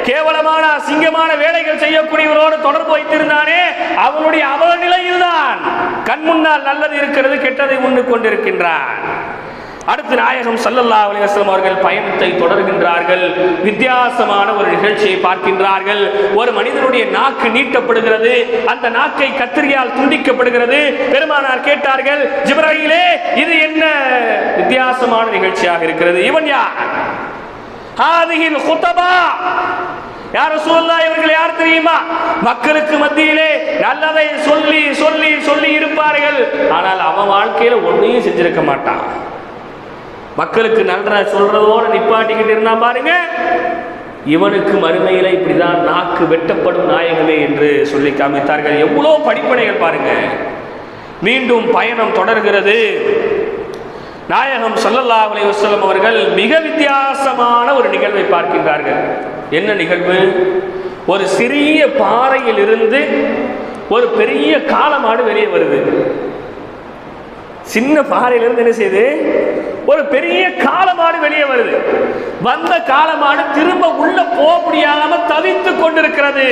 கேவலமான அசிங்கமான வேலைகள் செய்யக்கூடியவரோடு தொடர்பு வைத்திருந்தானே, அவனுடைய அவலநிலையில்தான் கண் முன்னால் நல்லது இருக்கிறது, கெட்டதை உண்டு கொண்டிருக்கின்றான். அடுத்து நாயகம் ஸல்லல்லாஹு அலைஹி வஸல்லம் அவர்கள் பயணத்தை தொடர்கின்றார்கள். வித்தியாசமான ஒரு நிகழ்ச்சியை பார்க்கின்றார்கள். ஒரு மனிதனுடைய நாக்கு நீட்டப்படுகிறது, அந்த நாக்கை கத்திரியால் துண்டிக்கப்படுகிறது. பெருமானார் கேட்டார்கள், ஜிப்ரீலே, இது என்ன வித்தியாசமான நிகழ்ச்சியாக இருக்கிறது? இவன் யார்? ஹாதிஹில் குதபா, யா ரசூலுல்லாஹ், இவர்கள் யார் தெரியுமா? மக்களுக்கு மத்தியிலே நல்லதை சொல்லி சொல்லி சொல்லி இருப்பார்கள், ஆனால் அவன் வாழ்க்கையில ஒன்றையும் செஞ்சிருக்க மாட்டான். மக்களுக்கு நல்ல சொல்றதோடு நிப்பாட்டிக்கிட்டு இருந்தா பாருங்க, இவனுக்கு மறுமையில இப்படிதான் நாக்கு வெட்டப்படும் நாயகமே என்று சொல்லி காமித்தார்கள். எவ்வளவு படிப்பனைகள் பாருங்க. மீண்டும் பயணம் தொடர்கிறது. நாயகம் ஸல்லல்லாஹு அலைஹி வஸல்லம் அவர்கள் மிக வித்தியாசமான ஒரு நிகழ்வை பார்க்கின்றார்கள். என்ன நிகழ்வு? ஒரு சிறிய பாறையில் இருந்து ஒரு பெரிய காளமாடு வெளியே வருது. சின்ன பாறையிலிருந்து என்ன செய்யுது? ஒரு பெரிய காளமாடு வெளியே வருது. வந்த காளமாடு திரும்ப உள்ள போக முடியாம தவித்துக் கொண்டிருக்கிறது.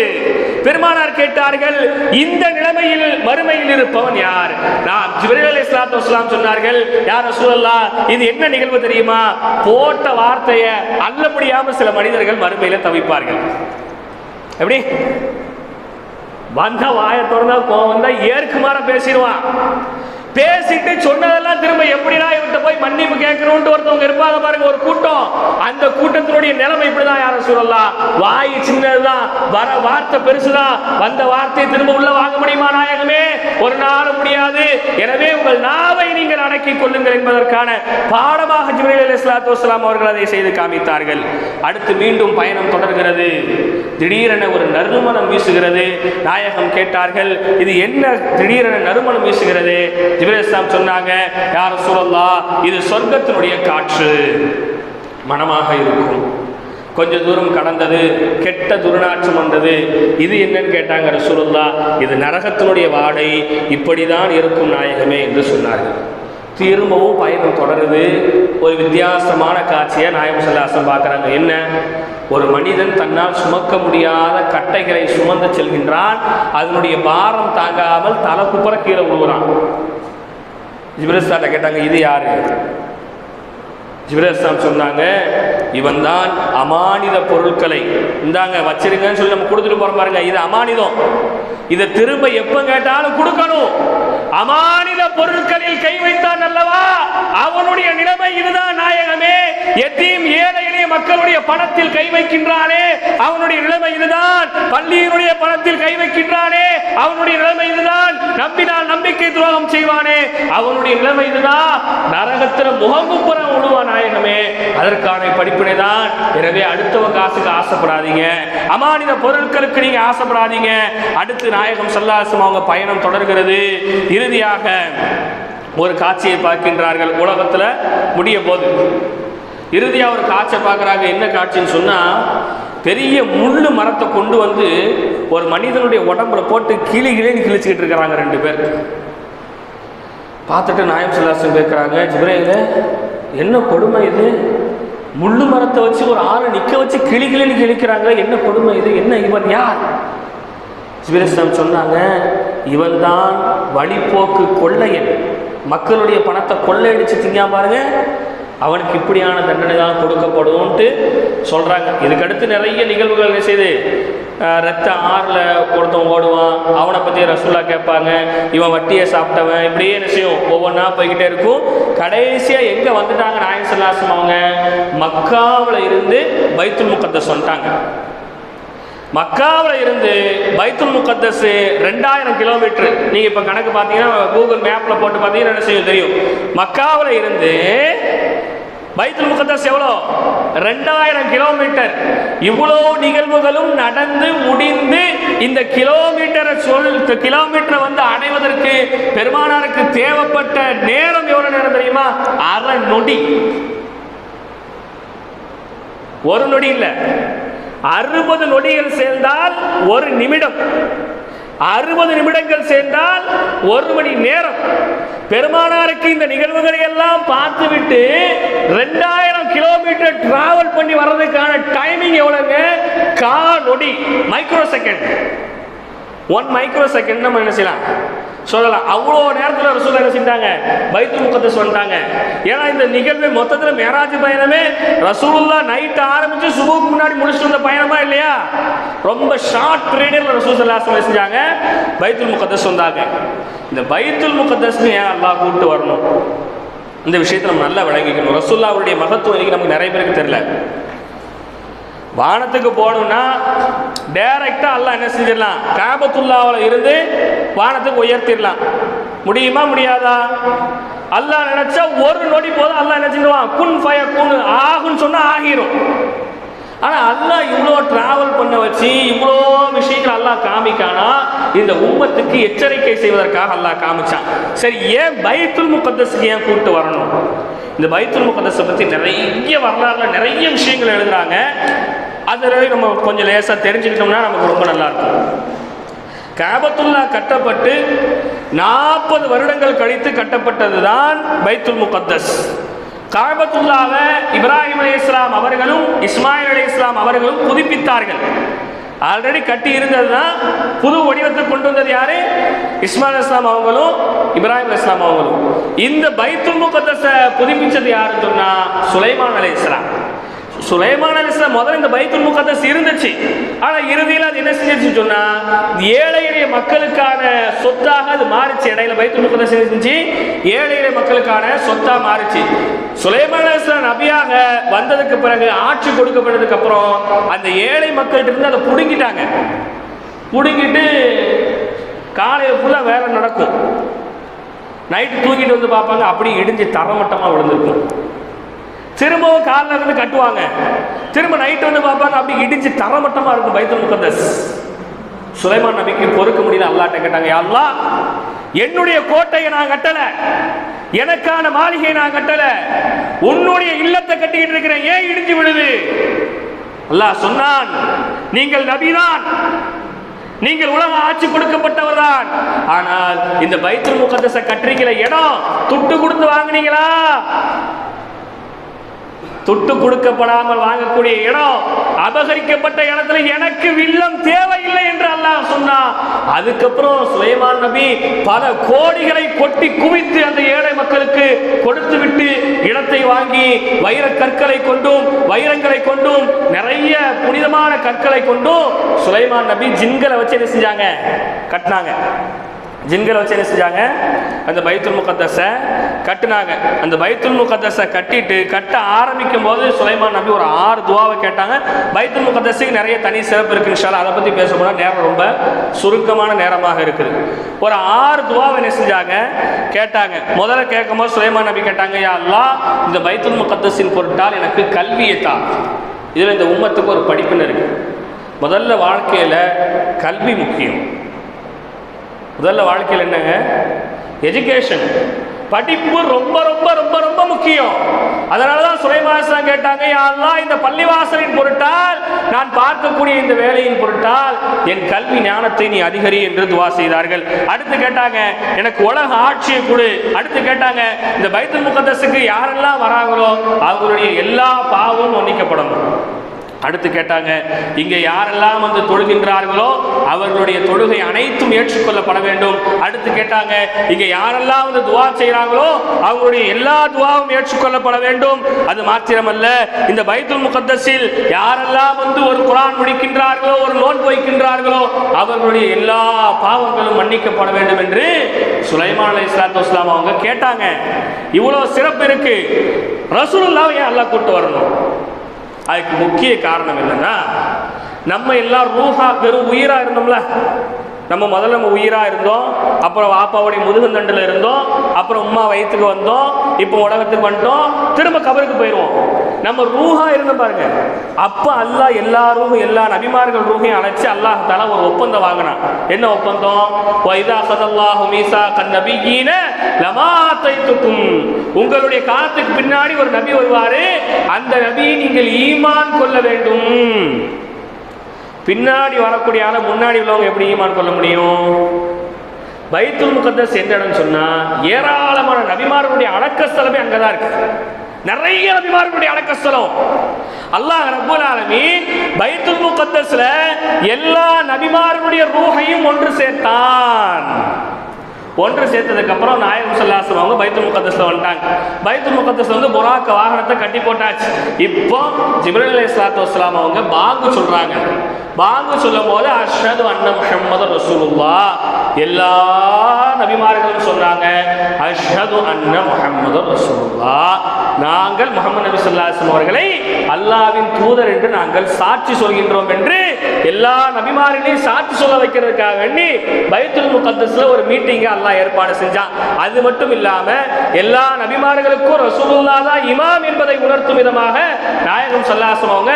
பெருமானார் கேட்டார்கள், இந்த நிலைமையில் மறுமையில் இருப்பவன் யார்? நான் ஜிப்ரீல் அலைஹிஸ்ஸலாத்து வஸலாம் சொன்னார்கள், யா ரசூலல்லாஹ், இது என்ன நிகழ்வு தெரியுமா? போட்ட வார்த்தையை அல்ல முடியாம சில மனிதர்கள் மறுமையில தவிப்பார்கள். எப்படி? வந்த வாயை திறந்தா கோவம் வந்தா ஏற்குமாற பேசிடுவான். பேசிட்டு சொன்னதெல்லாம் திரும்ப எப்படினா இவர்கிட்ட போய் மன்னிப்பு கேட்கணும்னு ஒருத்தவங்க இருப்பாங்க பாருங்க, ஒரு கூட்டம். அந்த கூட்டத்தினுடைய நிலைமை இப்படிதான். யார சொல்லலாம், வாய் சின்னதுதான், வர வார்த்தை பெருசுதான், வந்த வார்த்தையை திரும்ப உள்ள வாங்க முடியுமா நாயகமே? ஒரு நாளும் முடியாது. எனவே உங்கள் நாவை நீங்கள் அடக்கிக் கொள்ளுங்கள் என்பதற்கான பாடமாக ஜிப்ரீல் அலைஹிஸ்ஸலாத்து வஸலாம் அவர்கள் அதை செய்து காமித்தார்கள். அடுத்து மீண்டும் பயணம் தொடர்கிறது. திடீரென ஒரு நறுமணம் வீசுகிறது. நாயகம் கேட்டார்கள், இது என்ன திடீரென நறுமணம் வீசுகிறது? ஜிப்ரீல் சொன்னாங்க, யா ரசூலல்லாஹ், இது சொர்க்கத்தினுடைய காற்று, மனமாக இருக்கும். கொஞ்ச தூரம் கடந்தது, கெட்ட துர்நாற்றம் வந்தது. இது என்னன்னு கேட்டாங்க ரசூலுல்லாஹ், இது நரகத்தினுடைய வாடை, இப்படிதான் இருக்கும் நாயகமே என்று சொன்னார்கள். திரும்பவும் பயணம் தொடருது. ஒரு வித்தியாசமான காட்சியை நாயகம் ஸல்லல்லாஹு அலைஹி வஸல்லம் பார்க்குறாங்க. என்ன? ஒரு மனிதன் தன்னால் சுமக்க முடியாத கட்டைகளை சுமந்து செல்கின்றான். அதனுடைய பாரம் தாங்காமல் தலை குப்புற கீழே விழுகிறான். ஜிப்ரீல் கேட்டாங்க, இது யாரு? ஜிப்ரீல் அலைஹிஸ்ஸலாம் சொன்னாங்க, இவன் தான் அமானித பொருட்களை இந்தாங்க வச்சிருங்கன்னு சொல்லி நம்ம கொடுத்துட்டு போறோம் பாருங்க, இது அமானிதம். இதை திரும்ப எப்ப கேட்டாலும் கொடுக்கணும். அமானித பொருட்களில் கை வைத்தான் அல்லவா, அவனுடைய நிலைமை இதுதான் நாயகமே. எத்தீம் ஏழை எளிய மக்களுடைய பணத்தில் கை வைக்கின்றானே, அவனுடைய நிலைமை இதுதான். பள்ளியினுடைய பணத்தில் கை வைக்கின்றானே, அவனுடைய நிலைமை இதுதான். நம்பினால் நம்பிக்கை துரோகம் செய்வானே, அவனுடைய நிலைமை இதுதான். நரகத்தில் முகங்குப்புறம் விழுவான் நாயகமே. அதற்கான படிப்பினை தான். எனவே அடுத்தவ காசுக்கு ஆசைப்படாதீங்க, அமானித பொருட்களுக்கு நீங்க ஆசைப்படாதீங்க. அடுத்து நாயகம் ஸல்லல்லாஹு அலைஹி வஸல்லம் அவங்க பயணம் தொடர்கிறது. இறுதியாக ஒரு காட்சியை பார்க்கின்றார்கள். உலகத்தில் முடிய போது இறுதியாக ஒரு காட்சியை பார்க்குறாங்க. என்ன காட்சின்னு சொன்னால், பெரிய முள்ளு மரத்தை கொண்டு வந்து ஒரு மனிதனுடைய உடம்புல போட்டு கிளின்னு கிழிச்சிக்கிட்டு இருக்கிறாங்க 2 பேர். பார்த்துட்டு நாயகம் ஸல்லல்லாஹு அலைஹி வஸல்லம் கேட்குறாங்க, ஜிப்ரீல் என்ன கொடுமை இது, முள்ளு மரத்தை வச்சு ஒரு ஆளை நிற்க வச்சு கிளின்னு கிழிக்கிறாங்க, என்ன கொடுமை இது, என்ன இவன் யார்? ஜிப்ரீல் அலைஹிஸ்ஸலாம் சொன்னாங்க, இவன் தான் வழிபோக்கு கொள்ளையன், மக்களுடைய பணத்தை கொள்ளையடிச்சு திங்க பாருங்க, அவனுக்கு இப்படியான தண்டனை தான் கொடுக்கப்படும்ட்டு சொல்கிறாங்க. இதுக்கடுத்து நிறைய நிகழ்வுகள் என்ன செய்து, ரத்த ஆறில் ஒருத்தவன் ஓடுவான், அவனை பற்றி ரசூலுல்லாஹ் கேட்பாங்க, இவன் வட்டியை சாப்பிட்டவன், இப்படியே என்ன செய்யும், ஒவ்வொன்றா போய்கிட்டே இருக்கும். கடைசியாக எங்கே வந்துட்டாங்க நாயகம் ஸல்லல்லாஹு அலைஹி வஸல்லம் அவங்க, மக்காவில் இருந்து பைத்துல் முகத்தஸ் வந்துட்டாங்க. மக்காவில் இருந்து பைத்துல் முகத்தஸ் 2000 கிலோமீட்டர். நீங்கள் இப்போ கணக்கு பார்த்தீங்கன்னா கூகுள் மேப்பில் போட்டு பார்த்தீங்கன்னா என்ன செய்யும் தெரியும். மக்காவில் இருந்து பைத்துல் முகத்தஸ் எவ்வளோ, 2000 கிலோமீட்டர். இவ்வளோ நிகழ்வுகளும் நடந்து முடிந்து இந்த கிலோமீட்டரை வந்து அடைவதற்கு பெருமானாருக்கு தேவைப்பட்ட நேரம் எவ்வளோ நேரம் தெரியுமா? அரை நொடி. ஒரு நொடி இல்லை, 60 நொடிகள் சேர்ந்தால் 1 நிமிடம், 60 நிமிடங்கள் சேர்ந்தால் 1 மணி நேரம். பெருமானாருக்கு இந்த நிகழ்வுகளை எல்லாம் பார்த்துவிட்டு 2000 கிலோமீட்டர் டிராவல் பண்ணி வர்றதுக்கான டைமிங் எவ்வளவுங்க? நொடி, மைக்ரோ செகண்ட். 1 மைக்ரோ செகண்ட் நம்ம என்ன செய்யலாம் சொல்லலாம். அவ்வளோ நேரத்தில் ரசூலுல்லாஹ் என்ன செஞ்சாங்க, பைத்துல் முகத்தஸ் வந்துட்டாங்க. ஏன்னா இந்த நிகழ்வு மொத்தத்தில் மேராஜ் பயணமே ரசூலுல்லாஹ் நைட் ஆரம்பிச்சு சுபுக்கு முன்னாடி முடிச்சுட்டு வந்த பயணமா இல்லையா? ரொம்ப ஷார்ட் பீரியடில் ரசூல் ஸல்லல்லாஹு அலைஹி வஸல்லம் செஞ்சாங்க, பைத்துல் முகத்தஸ் வந்தாங்க. இந்த பைத்துல் முகத்தஸ்னு ஏன் அல்லாஹ் கூப்பிட்டு வரணும், இந்த விஷயத்தை நம்ம நல்லா விளங்கிக்கணும். ரசூலுல்லாஹ்வுடைய மகத்துவம் இன்னைக்கு நமக்கு நிறைய பேருக்கு தெரியல. வானத்துக்கு போகணும்னா டைரக்டா அல்லாஹ் என்ன செஞ்சிடலாம், காபத்துல்லாஹ்ல இருந்து வானத்துக்கு உயர்த்திடலாம். முடியுமா முடியாதா? அல்லாஹ் நினைச்சா 1 நொடி போதும், அல்லாஹ் என்ன செஞ்சிடுவான், குன் ஃபயகுன், ஆகுன்னு சொன்னா ஆகிரும். ஆனா அல்லாஹ் இவ்வளோ டிராவல் பண்ண வச்சு இவ்வளோ விஷயங்கள் அல்லாஹ் காமிக்கானா, இந்த உம்மத்துக்கு எச்சரிக்கை செய்வதற்காக அல்லாஹ் காமிச்சான். சரி, ஏன் பைத்துல் முகத்தஸ்க்கு ஏன் கூப்பிட்டு வரணும்? இந்த பைத்துல் முகத்தஸை பற்றி நிறைய வரலாறுல நிறைய விஷயங்கள் எழுதுறாங்க. அதில் நம்ம கொஞ்சம் லேசாக தெரிஞ்சுக்கிட்டோம்னா நமக்கு ரொம்ப நல்லா இருக்கும். காபத்துல்லாஹ் கட்டப்பட்டு 40 வருடங்கள் கழித்து கட்டப்பட்டது தான் பைத்துல் முகத்தஸ். காபத்துல்லாவை இப்ராஹிம் அலைஹிஸ்ஸலாம் அவர்களும் இஸ்மாயில் அலைஹிஸ்ஸலாம் அவர்களும் புதுப்பித்தார்கள். ஆல்ரெடி கட்டி இருந்தது தான், புது வடிவத்தை கொண்டு வந்தது யாரு? இஸ்மாயில் அலைஹிஸ்ஸலாம் அவங்களும் இப்ராஹிம் அலைஹிஸ்ஸலாம் அவங்களும். இந்த பைத்துல் முகத்தஸை புதுப்பிச்சது யாருன்னு சொன்னா சுலைமான் அலைஹிஸ்ஸலாம். சுலைமான் அலைஹிஸ்ஸலாம் முதல்ல இந்த பைத்துல் முகத்தஸ் இருந்துச்சு, ஆனா இறுதியில் அது என்ன செஞ்சிச்சு சொன்னா ஏழை எளிய மக்களுக்கான சொத்தாக அது மாறிச்சு. இடையில பைத்துல் முகத்தஸ் இருந்துச்சு, ஏழை எளிய மக்களுக்கான சொத்தா மாறிச்சு. சுலைமான் அலைஹிஸ்ஸலாம் நபியாக வந்ததுக்கு பிறகு, ஆட்சி கொடுக்கப்பட்டதுக்கு அப்புறம் அந்த ஏழை மக்கள்கிட்ட இருந்து அதை புடுங்கிட்டாங்க. புடுங்கிட்டு காலையில் ஃபுல்லாக வேலை நடக்கும், நைட்டு தூங்கிட்டு வந்து பார்ப்பாங்க, அப்படி இடிஞ்சு தரமட்டமாக விழுந்திருக்கும். திரும்பவும் காலில் இருந்து கட்டுவாங்க, திரும்ப நைட்டு வந்து பார்ப்பாங்க, அப்படி இடிஞ்சு தரமட்டமாக இருக்கும் பைத்துல் முகத்தஸ். சுலைமான் நபிக்கு பொறுக்க முடியல, அல்லாஹ்ட்ட கேட்டாங்க, யா அல்லாஹ், என்னுடைய கோட்டையை நான் கட்டல, எனக்கான மாளிகையை நான் கட்டல, உன்னுடைய இல்லத்தை கட்டிக்கிட்டு இருக்கிறேன், ஏன் இடிஞ்சு விடுது? அல்லாஹ் சொன்னான், நீங்கள் நபிதான், நீங்கள் உலக ஆட்சி கொடுக்கப்பட்டவர் தான், ஆனால் இந்த பைத்துல் முகத்தஸை கட்டுறீங்கள இடம் துட்டு கொடுத்து வாங்குனீங்களா? துட்டு கொடுக்கப்படாமல் வாங்கக்கூடிய இடம், அபகரிக்கப்பட்ட இடத்துல எனக்கு வில்லம் தேவையில்லை என்று அல்லாஹ் சொன்னான். அதுக்கப்புறம் சுலைமான் நபி பல கோடிகளை கொட்டி குவித்து அந்த ஏழை மக்களுக்கு கொடுத்து விட்டு இடத்தை வாங்கி வைர கற்களை கொண்டும் வைரங்களை கொண்டும் நிறைய புனிதமான கற்களை கொண்டும் சுலைமான் நபி ஜின்களை வச்சு என்ன செஞ்சாங்க, கட்டினாங்க. ஜின்களை வச்சு என்ன செஞ்சாங்க, அந்த பைத்துல் முகத்தஸை கட்டினாங்க. அந்த பைத்துல் முகத்தஸை கட்ட ஆரம்பிக்கும் போது சுலைமான் நபி ஒரு 6 துவாவை கேட்டாங்க. பைத்துல் முகத்தஸுக்கு நிறைய தனி சிறப்பு இருக்கு, இன்ஷால்லா அதை பற்றி பேச போனால் நேரம் ரொம்ப சுருக்கமான நேரமாக இருக்குது. ஒரு 6 துவாவை என்ன செஞ்சாங்க, கேட்டாங்க. முதல்ல கேட்கும் போது சுலைமான் நபி கேட்டாங்க, யா அல்லாஹ் இந்த பைத்துல் முகத்தஸின் பொருட்டால் எனக்கு கல்வியை தா. இதில் இந்த உம்மத்துக்கு ஒரு படிப்புன்னு இருக்கு. முதல்ல வாழ்க்கையில் கல்வி முக்கியம். முதல்ல வாழ்க்கையில் என்னங்க, எஜுகேஷன், படிப்பு ரொம்ப ரொம்ப ரொம்ப ரொம்ப முக்கியம். அதனாலதான் சுலைமான் கேட்டாங்க, யா அல்லாஹ் இந்த பள்ளிவாசலின் பொருட்டால், நான் பார்க்கக்கூடிய இந்த வேலையின் பொருட்டால் என் கல்வி ஞானத்தை நீ அதிகரி என்று துவா செய்தார்கள். அடுத்து கேட்டாங்க, எனக்கு உலக ஆட்சியை கொடு. அடுத்து கேட்டாங்க, இந்த பைத்துல் முகத்தஸுக்கு யாரெல்லாம் வராங்களோ அவர்களுடைய எல்லா பாவமும் மன்னிக்கப்படணும். அடுத்து கேட்டாங்க, இங்கே யாரெல்லாம் வந்து தொழுகின்றார்களோ அவர்களுடைய தொழுகை அனைத்தும் ஏற்றுக்கொள்ளப்பட வேண்டும். அடுத்து கேட்டாங்க, இங்கே யாரெல்லாம் வந்து துவா செய்கிறாங்களோ அவங்களுடைய எல்லா துவாவும் ஏற்றுக்கொள்ளப்பட வேண்டும். அது மாத்திரமல்ல, இந்த பைத்துல் முகத்தஸில் யாரெல்லாம் வந்து ஒரு குர்ஆன் முடிக்கின்றார்களோ, ஒரு நோன்பு வைக்கின்றார்களோ அவர்களுடைய எல்லா பாவங்களும் மன்னிக்கப்பட வேண்டும் என்று சுலைமான் அலைஹிஸ்ஸலாத்து வஸ்ஸலாம் அவங்க கேட்டாங்க. இவ்வளவு சிறப்பு இருக்கு. ரசூலுல்லாஹ் ஏன் அல்லாஹ் கூட்டு வரணும்? அதுக்கு முக்கிய காரணம் என்னன்னா, நம்ம எல்லாம் ரூஹா வெறும் உயிரா இருந்தோம்ல. முதல்ல உயிரா இருந்தோம், அப்புறம் வாப்பாவுடைய முதுகந்தண்டில் இருந்தோம், அப்புறம் உம்மா வயிற்றுக்கு வந்தோம், இப்போ உலகத்துக்கு வந்துட்டோம், திரும்ப கபருக்கு போயிடுவோம். நம்ம ரூஹா இருந்தோம் பாருங்க. அப்ப அல்லாஹ் எல்லா ரூஹும், எல்லா நபிமார்கள் ரூஹையும் அழைச்சு அல்லாஹ் தஆலா ஒரு ஒப்பந்தம் வாங்கினான். என்ன ஒப்பந்தம்? வைதா ஸல்லல்லாஹு மீஸாகன் நபியீன லமா ஆதைதுக்கும். உங்களுடைய காலத்துக்கு பின்னாடி ஒரு நபி வருவாரு, அந்த நபியை நீங்கள் ஈமான் கொள்ள வேண்டும். பின்னாடி வரக்கூடிய ஆள முன்னாடி உள்ளவங்க எப்படி ஈமான் கொள்ள முடியும்? பைத்துல் முகத்தஸ் எந்த இடம் சொன்னா, ஏராளமான நபிமார்களுடைய அடக்கஸ்தலமே அங்கதான் இருக்கு. நிறைய நபிமார்களுடைய அடக்கஸ்தலம். அல்லாஹ் ரப்பல் ஆலமீன் பைத்துல் முகத்தஸ்ல எல்லா நபிமார்களுடைய ரூஹையும் ஒன்று சேர்த்தான். ஒன்று சேர்த்ததுக்கு அப்புறம் நாயகம் ஸல்லல்லாஹு அலைஹி வஸல்லம் அவங்க பைத்துல் முகத்தஸ்ல வந்துட்டாங்க. பைத்துல் முகத்தஸ்ல வந்து புராக் வாகனத்தை கட்டி போட்டாச்சு. இப்போ ஜிப்ரீல் அலைஹிஸ்ஸலாத்து வஸ்ஸலாம் அவங்க பாங்கு சொல்றாங்க. பாங்கு சொல்லும் போது அஷ்ஹது அன்ன முஹம்மது ரசூலுல்லாஹ், எல்லா நபிமார்களும் சொன்னாங்க அஷ்ஹது அன்ன முஹம்மது ரசூலுல்லாஹ், நாங்கள் முஹம்மது நபி ஸல்லல்லாஹு அலைஹி வஸல்லம் அவர்களை அல்லாஹ்வின் தூதர் என்று நாங்கள் சாட்சி சொல்கின்றோம் என்று எல்லா நபிமார்களையும் சாட்சி சொல்ல வைக்கிறதுக்காக வேண்டி பைத்துல் முகத்தஸ்ல ஒரு மீட்டிங்கை அல்லாஹ் ஏற்பாடு செஞ்சான். அது மட்டும் இல்லாம எல்லா நபிமார்களுக்கும் ரசூலுல்லாஹ் தான் இமாம் என்பதை உணர்த்தும் விதமாக நாயகம் ஸல்லல்லாஹு அலைஹி வஸல்லம் அவங்க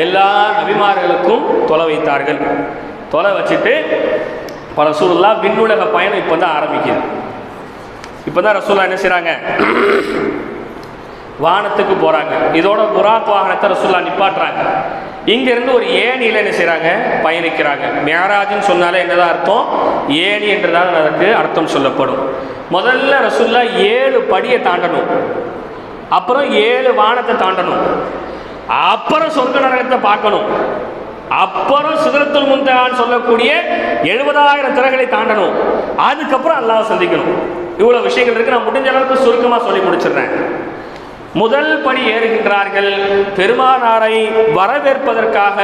எல்லா நபிமார்களுக்கும் தொலை வைத்தார்கள். தொலை வச்சுட்டு ரசூலுல்லாஹ் விண்ணுலக பயணம் இப்பதான் ஆரம்பிக்குது. இப்பதான் ரசூலுல்லாஹ் என்ன செய்றாங்க, வானத்துக்கு போறாங்க. இதோட புராக் வாகனத்தை ரசூலுல்லாஹ் நிப்பாட்டுறாங்க. இங்க இருந்து ஒரு ஏணியில என்ன செய்றாங்க, பயணிக்கிறாங்க. மிஅராஜ்னு சொன்னாலே என்னதான் அர்த்தம், ஏணி என்றுதான் அதற்கு அர்த்தம் சொல்லப்படும். முதல்ல ரசூலுல்லாஹ் 7 படியை தாண்டணும், அப்புறம் 7 வானத்தை தாண்டணும், அப்புறம் சொர்க்க நரகத்தை பார்க்கணும், அப்புறம் சிதறத்துல் முன்தஹான்னு சொல்லக்கூடிய 70,000 திரைகளை தாண்டணும், அதுக்கப்புறம் அல்லாஹ்வை சந்திக்கணும். இவ்வளவு விஷயங்கள் இருக்கு. நான் முடிஞ்ச அளவுக்கு சுருக்கமா சொல்லி முடிச்சிடுறேன். முதல் படி ஏறுகின்றார்கள். பெருமானாரை வரவேற்பதற்காக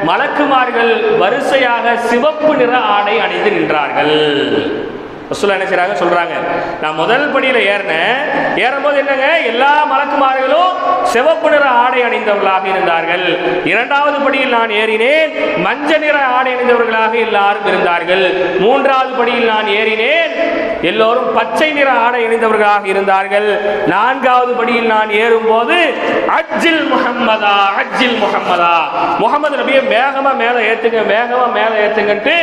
மலக்குமார்கள் வரிசையாக சிவப்பு நிற ஆடை அணிந்து நின்றார்கள். ரசூலுல்லாஹ் என்ன செய்றாங்க, சொல்றாங்க, நான் முதல் படியில ஏறும்போது என்னங்க, எல்லா மலக்குமார்களும் சிவப்பு நிற ஆடை அணிந்தவர்களாக இருந்தார்கள். இரண்டாவது படியில் நான் ஏறினேன், மஞ்சள் நிற ஆடை அணிந்தவர்களாக எல்லாரும் இருந்தார்கள். மூன்றாவது படியில் நான் ஏறினேன், எல்லோரும் பச்சை நிற ஆடை அணிந்தவர்களாக இருந்தார்கள். நான்காவது படியில் நான் ஏறும்போது அஜ்ஜில் முஹம்மதா, அஜ்ஜில் முஹம்மதா, முகமது நபியை வேகமா மேல ஏத்துங்க, வேகமா மேல ஏத்துங்கன்ட்டு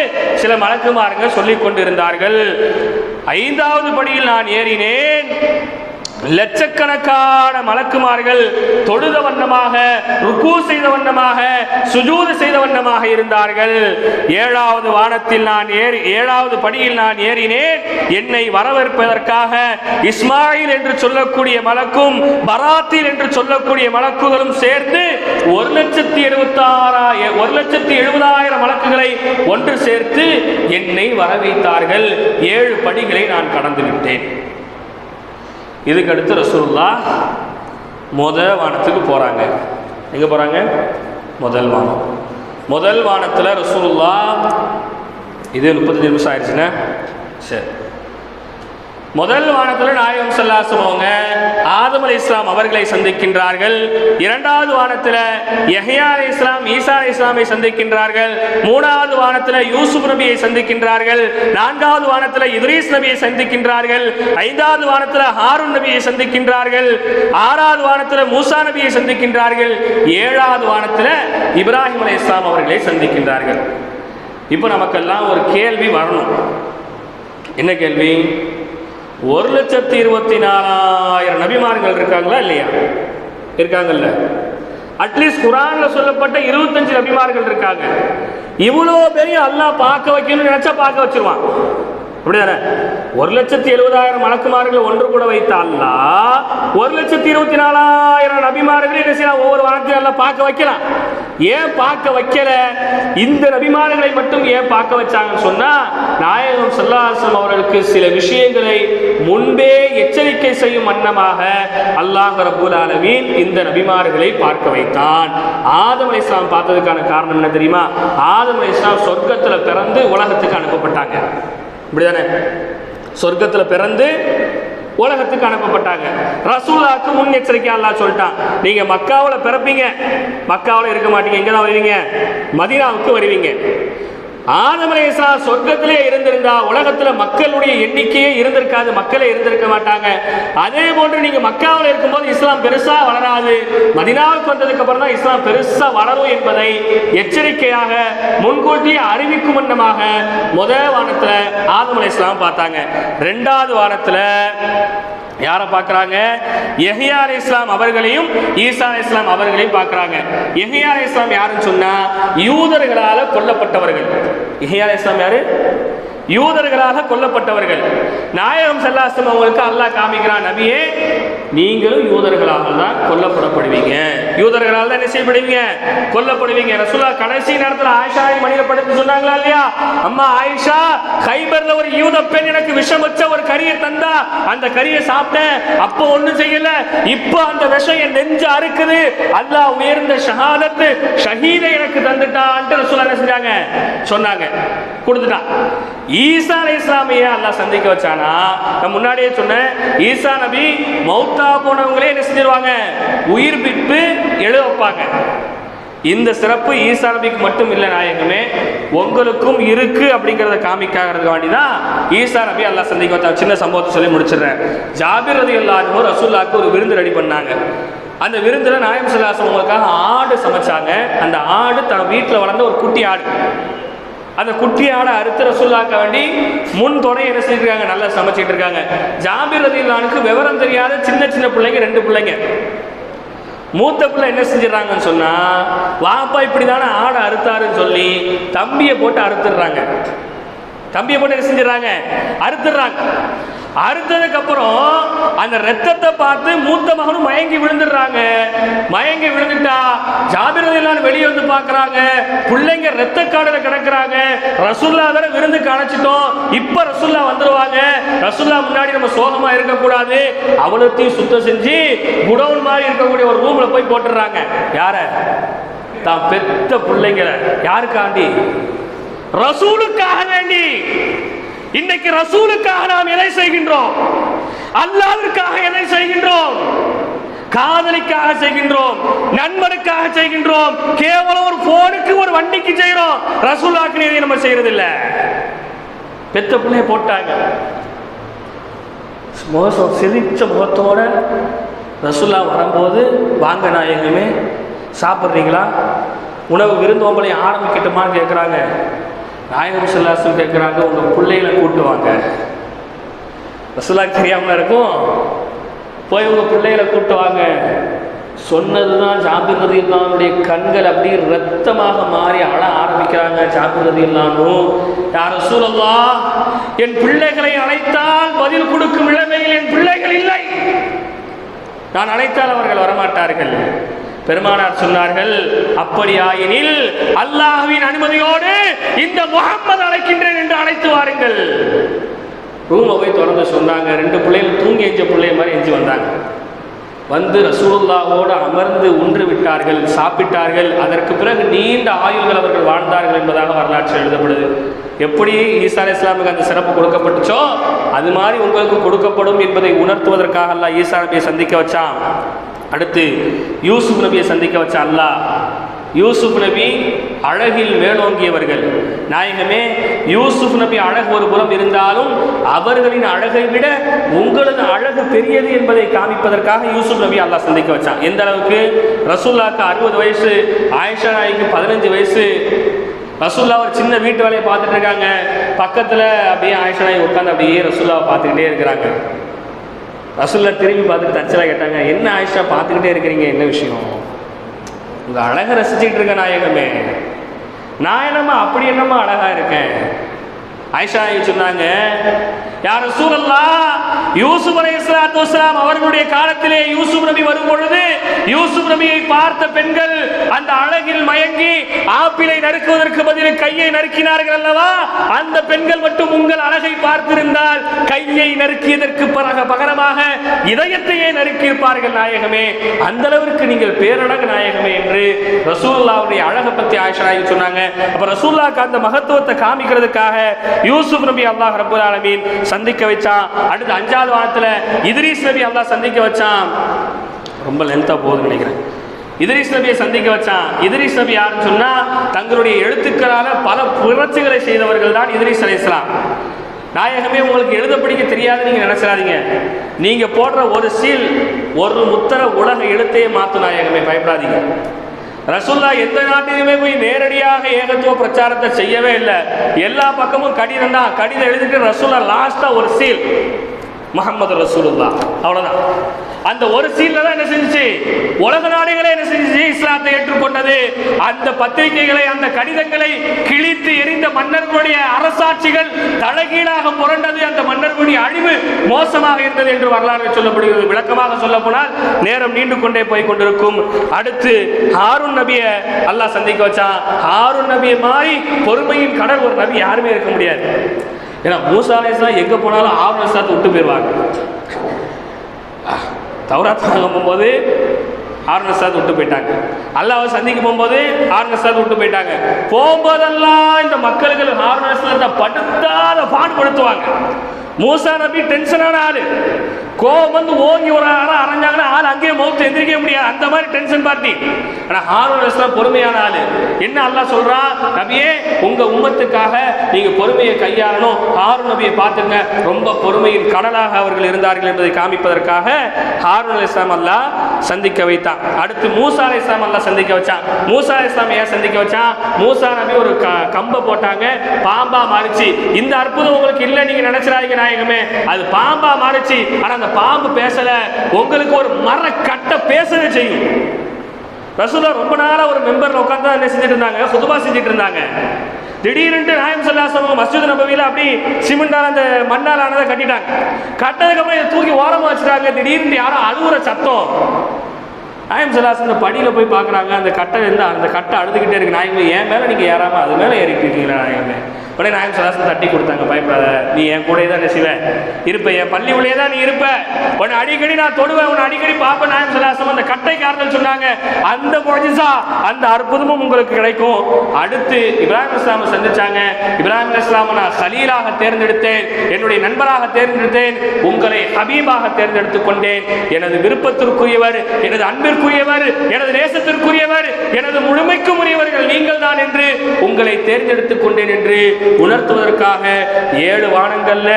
சில மலக்குமாருங்க சொல்லிக் கொண்டிருந்தார்கள். ஐந்தாவது படியில் நான் ஏறினேன், லட்சக்கணக்கான மலக்குமார்கள் தொழுத வண்ணமாக, ருக்கு செய்த வண்ணமாக, சுஜூது செய்த வண்ணமாக இருந்தார்கள். 7வது வானத்தில் நான் ஏறி 7வது படியில் நான் ஏறினேன். என்னை வரவேற்பதற்காக இஸ்மாயில் என்று சொல்லக்கூடிய மலக்கும் பராத்தில் என்று சொல்லக்கூடிய மலக்குகளும் சேர்ந்து 1,70,000 மலக்குகளை ஒன்று சேர்த்து என்னை வரவேற்றார்கள். 7 படிகளை நான் கடந்து விட்டேன். இதுக்கு அடுத்து ரசூலுல்லாஹ் முதல் வானத்துக்கு போறாங்க. எங்க போறாங்க? முதல் வானம். முதல் வானத்துல ரசூலுல்லாஹ், இது 35 நிமிஷம் ஆயிடுச்சுன்னா சரி. முதல் வானத்துல நாயகம் ஸல்லல்லாஹு அலைஹி வஸல்லம் அவங்க ஆதம் அலைஹிஸ்ஸலாம் அவர்களை சந்திக்கின்றார்கள். 2வது வானத்துல யஹ்யா அலைஹிஸ்ஸலாம் ஈசா அலைஹிஸ்ஸலாமை சந்திக்கின்றார்கள். 3வது வானத்துல யூசுப் நபியை சந்திக்கின்றார்கள். 4வது வானத்துல இத்ரீஸ் நபியை சந்திக்கின்றார்கள். 5வது வானத்துல ஹாரூன் நபியை சந்திக்கின்றார்கள். 6வது வானத்துல மூசா நபியை சந்திக்கின்றார்கள். 7வது வானத்துல இப்ராஹிம் அலைஹிஸ்ஸலாம் அவர்களை சந்திக்கின்றார்கள். இப்போ நமக்கெல்லாம் ஒரு கேள்வி வரணும். என்ன கேள்வி? 1,24,000 நபிமார்கள் இருக்காங்களா இல்லையா? இருக்காங்கல்ல. அட்லீஸ்ட் குர்ஆன்ல சொல்லப்பட்ட 25 நபிமார்கள் இருக்காங்க. இவ்வளோ பெரிய அல்லாஹ் பார்க்க வைக்கணும்னு நினைச்சா பார்க்க வச்சிருவான். அப்படிதானே? 1,70,000 மலக்குமார்கள் ஒன்று கூட வைத்த அல்லாஹ் 1,24,000 நபிமார்கள் என்ன செய்யலாம்? ஒவ்வொரு வானத்தையும் அல்லாஹ் பார்க்க வைக்கலாம். ஏன் பார்க்க வைக்கல? இந்த நபிமார்களை மட்டும் ஏன் பார்க்க வச்சாங்கன்னு சொன்னா, நாயகம் ஸல்லல்லாஹு அலைஹி வஸல்லம் அவர்களுக்கு சில விஷயங்களை முன்பே எச்சரிக்கை செய்யும் வண்ணமாக அல்லாஹ் ரப்பல் ஆலமீன் இந்த நபிமார்களை பார்க்க வைத்தான். ஆதம் அலைஹிஸ்ஸலாம் பார்த்ததுக்கான காரணம் என்ன தெரியுமா? ஆதம் அலைஹிஸ்ஸலாம் சொர்க்கத்துல பிறந்து உலகத்துக்கு அனுப்பப்பட்டாங்க. இப்படிதானே? சொர்க்கத்துல பிறந்து உலகத்துக்கு அனுப்பப்பட்டாங்க. ரசூலுல்லாஹ்க்கு முன்னெச்சரிக்கை அல்லாஹ் சொல்லிட்டான், நீங்க மக்காவுல பிறப்பீங்க, மக்காவுல இருக்க மாட்டீங்க, எங்க தான் வருவீங்க? மதீனாவுக்கு வருவீங்க. ஆதம் அலைஹிஸ்ஸலாம் சொர்க்கத்திலே இருந்திருந்தா உலகத்துல மக்களுடைய எண்ணிக்கையே இருந்திருக்காது, மக்களே இருந்திருக்க மாட்டாங்க. அதே போன்று நீங்க மக்காவில் இருக்கும்போது இஸ்லாம் பெருசா வளராது, மதீனாவுக்கு வந்ததுக்கு அப்புறம் தான் இஸ்லாம் பெருசா வளரும் என்பதை எச்சரிக்கையாக முன்கூட்டியே அறிவிக்கும் வண்ணமாக முதல் வானத்துல ஆதம் அலைஹிஸ்ஸலாம் பார்த்தாங்க. 2வது வானத்துல யாரை பார்க்கறாங்க? யஹ்யா அலைஹிஸ்ஸலாம் அவர்களையும் ஈசா அலைஹிஸ்ஸலாம் அவர்களையும் பார்க்கறாங்க. யஹ்யா அலைஹிஸ்ஸலாம் யாருன்னு சொன்னா யூதர்களால கொல்லப்பட்டவர்கள். யஹ்யா அலைஹிஸ்ஸலாம் யாரு? யூதர்களாக கொல்லப்பட்டவர்கள். நாயகம் ஸல்லல்லாஹு அலைஹி வஸல்லம் அவங்களுக்கு அல்லாஹ் காமிக்கிறான், நபியே நீங்களும் யூதர்களாக தான் கொல்லப்படப்படுவீங்க, யூதர்களால் தான் என்ன செய்யப்படுவீங்க? கொல்லப்படுவீங்க. ரசூலுல்லாஹ் கடைசி நேரத்தில் ஆயிஷாவை மடியில படுத்து சொன்னாங்களா இல்லையா? அம்மா ஆயிஷா, கைபர்ல ஒரு யூத பெண் எனக்கு விஷம் வச்ச ஒரு கறியை தந்தா, அந்த கறியை சாப்பிட்டேன், அப்போ ஒண்ணும் செய்யல, இப்போ அந்த விஷம் என் நெஞ்சு அறுக்குது, அல்லாஹ் உயர்ந்த ஷஹாதத்து ஷஹீதை எனக்கு தந்துட்டான்ட்டு ரசூலுல்லாஹ் என்ன செஞ்சாங்க? சொன்னாங்க, கொடுத்துட்டான். ஈசா அலைஹிஸ்ஸலாமையே அல்லாஹ் சந்திக்க வச்சானா? நான் முன்னாடியே சொன்னேன், ஈசா நபி மௌத்தா போனவங்களே என்ன செஞ்சிருவாங்க? உயிர்ப்பித்து எழு வைப்பாங்க. இந்த சிறப்பு ஈசா நபிக்கு மட்டும் இல்லை நாயகமே, உங்களுக்கும் இருக்கு அப்படிங்கிறத காமிக்காகிறதுக்கு வேண்டிதான் ஈசா நபி அல்லாஹ் சந்திக்க வச்சாங்க. சின்ன சம்பவத்தை சொல்லி முடிச்சிடுறேன். ஜாபிர் ரலியல்லாஹு அன்ஹு ரசூலுல்லாஹ்க்கு ஒரு விருந்து ரெடி பண்ணாங்க. அந்த விருந்தில் நாயகம் ஸல்லல்லாஹு அலைஹி வஸல்லம் அவங்களுக்காக ஆடு சமைச்சாங்க. அந்த ஆடு தன் வீட்டில் வளர்ந்த ஒரு குட்டி ஆடு. அந்த குட்டி ஆடை அறுத்து ரசூலுல்லாஹ்க்கு வேண்டி முன் தொடை என்ன செஞ்சிருக்காங்க? நல்லா சமைச்சிட்டு இருக்காங்க. ஜாபிர் ரலியல்லாஹு அன்ஹுக்கு விவரம் தெரியாத சின்ன சின்ன பிள்ளைங்க, 2 பிள்ளைங்க. மூத்த பிள்ளை என்ன செஞ்சிடறாங்கன்னு சொன்னா, வாப்பா இப்படிதானே ஆடை அறுத்தாருன்னு சொல்லி தம்பியை போட்டு அறுத்துடுறாங்க. தம்பியை போட்டு என்ன செஞ்சிடறாங்க? அறுத்துடுறாங்க. அறுத்ததுக்கு அப்புறம் அந்த ரத்தத்தை பார்த்து மூத்த மகனும் மயங்கி விழுந்துடுறாங்க. மயங்கி விழுந்துட்டா ஜாபிர் ரலியல்லாஹு அன்ஹு வெளியே வந்து பார்க்கறாங்க, பிள்ளைங்க ரத்த காடுல கிடக்குறாங்க. ரசூலுல்லாஹ் வேற விருந்துக்கு அழைச்சிட்டோம், இப்ப ரசூலுல்லாஹ் வந்துருவாங்க, ரசூலுல்லாஹ் முன்னாடி நம்ம சோகமா இருக்கக்கூடாது, அவளத்தையும் சுத்தம் செஞ்சு குடவுன் மாதிரி இருக்கக்கூடிய ஒரு ரூம்ல போய் போட்டுடுறாங்க. யார? தான் பெத்த பிள்ளைங்களை. யாருக்காண்டி? ரசூலுக்காக வேண்டி. இன்னைக்கு ரசூலுக்காக நாம் எதை செய்கின்றோம்? அல்லாஹ்விற்காக எதை செய்கின்றோம்? காதலிக்காக செய்கின்றோம், நண்பனுக்காக செய்கின்றோம், கேவலம் ஒரு போனுக்கு ஒரு வண்டிக்கு செய்கிறோம். ரசூலுல்லாஹ்க்கு நீதி நம்ம செய்யறது இல்ல. பெத்த பிள்ளைய போட்டாங்க. மோசம் சிரிச்ச முகத்தோட ரசூலுல்லாஹ் வரும்போது, வாங்க நாயகமே சாப்பிட்றீங்களா, உணவு விருந்தோம்பலை ஆரம்பிக்கட்டுமான்னு கேட்குறாங்க. நாயகம் ஸல்லல்லாஹு அலைஹி வஸல்லம் கேட்குறாங்க, உங்கள் பிள்ளைகளை கூட்டுவாங்க. ரசூலுல்லாஹ்க்கு தெரியாமல் இருக்கும். போய் உங்கள் பிள்ளைகளை கூப்பிட்டு வாங்க. சொன்னதுதான் ஜாபிர் ரலியல்லாஹுடைய கண்கள் அப்படி ரத்தமாக மாறி அழ ஆரம்பிக்கிறாங்க. ஜாபிர் ரலியல்லாஹு, யா ரசூலல்லாஹ், என் பிள்ளைகளை அழைத்தால் பதில் கொடுக்கும் நிலைமையில் என் பிள்ளைகள் இல்லை, நான் அழைத்தால் அவர்கள் வரமாட்டார்கள். பெருமானார் சொன்னார்கள், அப்படியாயினில் அல்லாஹ்வின் அனுமதியோடு இந்த முஹம்மது அழைக்கின்றேன் என்று அழைத்து வாருங்கள். ரூமை போய் திறந்து சொன்னாங்க. 2 பிள்ளைகள் தூங்கி எஞ்ச பிள்ளை மாதிரி எஞ்சி வந்தாங்க. வந்து ரசூலுல்லாஹோடு அமர்ந்து உண்டு விட்டார்கள், சாப்பிட்டார்கள். அதற்கு பிறகு நீண்ட ஆயுள்கள் அவர்கள் வாழ்ந்தார்கள் என்பதாக வரலாற்று எழுதப்படுது. எப்படி ஈசா அலைஹிஸ்ஸலாமுக்கு அந்த சிறப்பு கொடுக்கப்பட்டுச்சோ அது மாதிரி உங்களுக்கு கொடுக்கப்படும் என்பதை உணர்த்துவதற்காக அல்லாஹ் ஈசா நபியை சந்திக்க வச்சான். அடுத்து யூசுப் நபியை சந்திக்க வச்ச அல்லாஹ். யூசுப் நபி அழகில் மேலோங்கியவர்கள். நாயகமே, யூசுப் நபி அழகு ஒரு புறம் இருந்தாலும் அவர்களின் அழகை விட உங்களது அழகு பெரியது என்பதை காமிப்பதற்காக யூசுப் நபி அல்லாஹ் சந்திக்க வச்சான். எந்த அளவுக்கு? ரசூலுல்லாஹ்க்கு 60 வயசு, ஆயிஷா நாய்க்கு 15 வயசு. ரசூலுல்லாஹ் ஒரு சின்ன வீட்டு வேலையை பார்த்துட்டு இருக்காங்க. பக்கத்தில் அப்படியே ஆயிஷா நாய் உட்காந்து அப்படியே ரசூலுல்லாஹ் பார்த்துக்கிட்டே இருக்கிறாங்க. ரசூலுல்லாஹ் திரும்பி பார்த்துட்டு தச்சலாக கேட்டாங்க, என்ன ஆயிஷா பார்த்துக்கிட்டே இருக்கிறீங்க, என்ன விஷயம்? உங்கள் அழகை ரசிச்சுக்கிட்டு இருக்க நாயகமே, நான் என்னம்மா அப்படி என்னம்மா அழகா இருக்கேன்? ஆயிஷா சொன்னாங்க, யா ரசூலல்லாஹ், யூசுப் அலைஹிஸ்ஸலாத்து வஸ்ஸலாம் அவர்களுடைய காலத்திலே யூசுப் நபி வரும் பொழுது யூசுப் நபியை பார்த்த பெண்கள் அந்த அழகில் மயங்கி ஆப்பிளை நறுக்குவதற்கு பதில் கையை நறுக்கினார்கள் அல்லவா? அந்த பெண்கள் மட்டும் உங்கள் அழகை பார்த்திருந்தால் கையை நறுக்கியதற்கு பகரமாக இதயத்தையே நறுக்கியிருப்பார்கள் நாயகமே. அந்த அளவிற்கு நீங்கள் பேரழகு நாயகமே என்று ரசூலுல்லாஹ்வுடைய அழகை பற்றி ஆயிஷா சொன்னாங்க. அப்ப ரசூலுல்லாஹ்க்கு அந்த மகத்துவத்தை காமிக்கிறதுக்காக யூசுப் நபி அல்லாஹ் ரப்பல் ஆலமீன் சந்திக்க வச்சான். அடுத்து 5வது வாரத்தில் இத்ரீஸ் நபி அல்லாஹ் சந்திக்க வச்சான். ரொம்ப லென்த்தா போகுதுன்னு நினைக்கிறேன். இத்ரீஸ் நபியை சந்திக்க வச்சான். இத்ரீஸ் நபி யாருன்னு சொன்னா, தங்களுடைய எழுத்துக்களால பல புரட்சிகளை செய்தவர்கள் தான் இத்ரீஸ் அலைஹிஸ்ஸலாம். நாயகமே, உங்களுக்கு எழுத படிக்க தெரியாது நீங்க நினைச்சிடாதீங்க. நீங்க போடுற ஒரு சீல் ஒரு முத்திர உலக எழுத்தையே மாற்றும் நாயகமே, பயப்படாதீங்க. ரசூலுல்லாஹ் எந்த நாட்டிலுமே போய் நேரடியாக ஏகத்துவ பிரச்சாரத்தை செய்யவே இல்லை. எல்லா பக்கமும் கடிதம் தான். கடிதம் எழுதிட்டு ரசூலுல்லாஹ் லாஸ்டா ஒரு சீல், முஹம்மது ரசூலுல்லாஹ், அவ்வளவுதான். அந்த ஒரு சீல்ல தான் என்ன செஞ்சுச்சு, உலக நாடுகளே என்ன செஞ்சுச்சு, இஸ்லாத்தை ஏற்றுக்கொண்டது. அந்த பத்திரிகைகளை, அந்த கடிதங்களை கிழித்து எரிந்த மன்னர்களுடைய அரசாட்சிகள் தலைகீழாக புரண்டது. அந்த மன்னர்களுடைய அழிவு மோசமாக இருந்தது என்று வரலாறு சொல்லப்படுகிறது. விளக்கமாக சொல்ல போனால் நேரம் நீண்டு கொண்டே போய் கொண்டிருக்கும். அடுத்து ஹாரூன் நபியை அல்லாஹ் சந்திக்க வச்சான். ஹாரூன் நபியை மாதிரி பொறுமையின் கடல் ஒரு நபி யாருமே இருக்க முடியாது. ஏன்னா மூசா அலைஹிஸ்ஸலாம் எங்க போனாலும் ஹாரூன் அலைஹிஸ்ஸலாத்தை விட்டு போயிடுவாங்க. தௌராத் வாங்க போகும்போது ஹாரூன் அலைஹிஸ்ஸலாத்தை விட்டு போயிட்டாங்க. அல்லாஹ்வை சந்திக்க போகும்போது ஹாரூன் அலைஹிஸ்ஸலாத்தை விட்டு போயிட்டாங்க. போகும்போதெல்லாம் இந்த மக்களுக்கு ஹாரூன் அலைஹிஸ்ஸலாத்தை படுத்தாத பாடுபடுத்துவாங்க. மூசா நபி டென்ஷனான ஆளு. கோபம் வந்து ஓங்கி ஒரு அரைஞ்சாங்கன்னா ஆள் அங்கேயே மௌத்து எந்திரிக்க முடியாது. அந்த மாதிரி டென்ஷன் பார்ட்டி. ஆனால் ஹாரூன் அலைஹிஸ்ஸலாம் பொறுமையான ஆளு. என்ன அல்லாஹ் சொல்றான், நபியே உங்க உம்மத்துக்காக நீங்க பொறுமையை கையாளணும். ஹாரூன் நபியை பார்த்துங்க, ரொம்ப பொறுமையின் கடலாக அவர்கள் இருந்தார்கள் என்பதை காமிப்பதற்காக ஹாரூன் அலைஹிஸ்ஸலாம் அல்லாஹ் சந்திக்க வைத்தான். அடுத்து மூசா அலைஹிஸ்ஸலாம் அல்லாஹ் சந்திக்க வச்சான். மூசா அலைஹிஸ்ஸலாம் ஏன் சந்திக்க வச்சான்? மூசா நபி ஒரு கம்பை போட்டாங்க, பாம்பா மாறிச்சு. இந்த அற்புதம் உங்களுக்கு இல்லை நீங்க நினைச்சிடாதீங்க நாயகமே, அது பாம்பா மாறிச்சு. ஆனா அந்த பாம்பு பேசல, உங்களுக்கு ஒரு மர கட்ட பேசவே செய்யும். ரசூலுல்லாஹ் ரொம்ப நாளா ஒரு மெம்பர்ல உட்கார்ந்து என்ன செஞ்சுட்டு இருந்தாங்க, குதுபா செஞ்சுட்டு இருந்தாங்க. திடீர்னு நாயகம் ஸல்லல்லாஹு அலைஹி வஸல்லம் மஸ்ஜித் நபவியில அப்படி சிமெண்டால அந்த மண்ணால் ஆனதை கட்டிட்டாங்க. கட்டதுக்கு அப்புறம் இதை தூக்கி ஓரமா வச்சுட்டாங்க. திடீர்னு யாரோ அழுகுற சத்தம். நாயகம் ஸல்லல்லாஹு அலைஹி வஸல்லம் படியில போய் பார்க்குறாங்க. அந்த கட்டை இருந்து அந்த கட்டை அழுதுகிட்டே இருக்கு. நாயகம், என் மேலே நீங்கள் ஏறாமல் அது மேலே ஏறிட்டு இருக்கீங்களா நாயகமே? உடனே நாயகம் ஸல்லல்லாஹு அலைஹி வஸல்லம் தட்டி கொடுத்தாங்க, பயப்படாத, நீ என் கூட தான் நெசிவ இருப்ப, என் பள்ளி உள்ளே தான் நீ இருப்ப, உன்னை அடிக்கடி நான் தொடுவேன், உன்னை அடிக்கடி பார்ப்பேன். நாயகம் ஸல்லல்லாஹு அலைஹி வஸல்லம் அந்த கட்டைக்கு ஆறுதல் சொன்னாங்க. அந்த முஜிஸா, அந்த அற்புதமும் உங்களுக்கு கிடைக்கும். அடுத்து இப்ராஹிம் அலைஹிஸ்ஸலாமை சந்திச்சாங்க. இப்ராஹிம் அலைஹிஸ்ஸலாமை நான் கலீலாக தேர்ந்தெடுத்தேன், என்னுடைய நண்பராக தேர்ந்தெடுத்தேன், உங்களை ஹபீபாக தேர்ந்தெடுத்துக் கொண்டேன். எனது விருப்பத்திற்குரியவர், எனது அன்பிற்குரியவர், எனது நேசத்திற்குரியவர், எனது முழுமைக்கும் உரியவர்கள் நீங்கள் தான் என்று உங்களை தேர்ந்தெடுத்துக் கொண்டேன் என்று உணர்த்துவதற்காக 7 வானங்கள்ல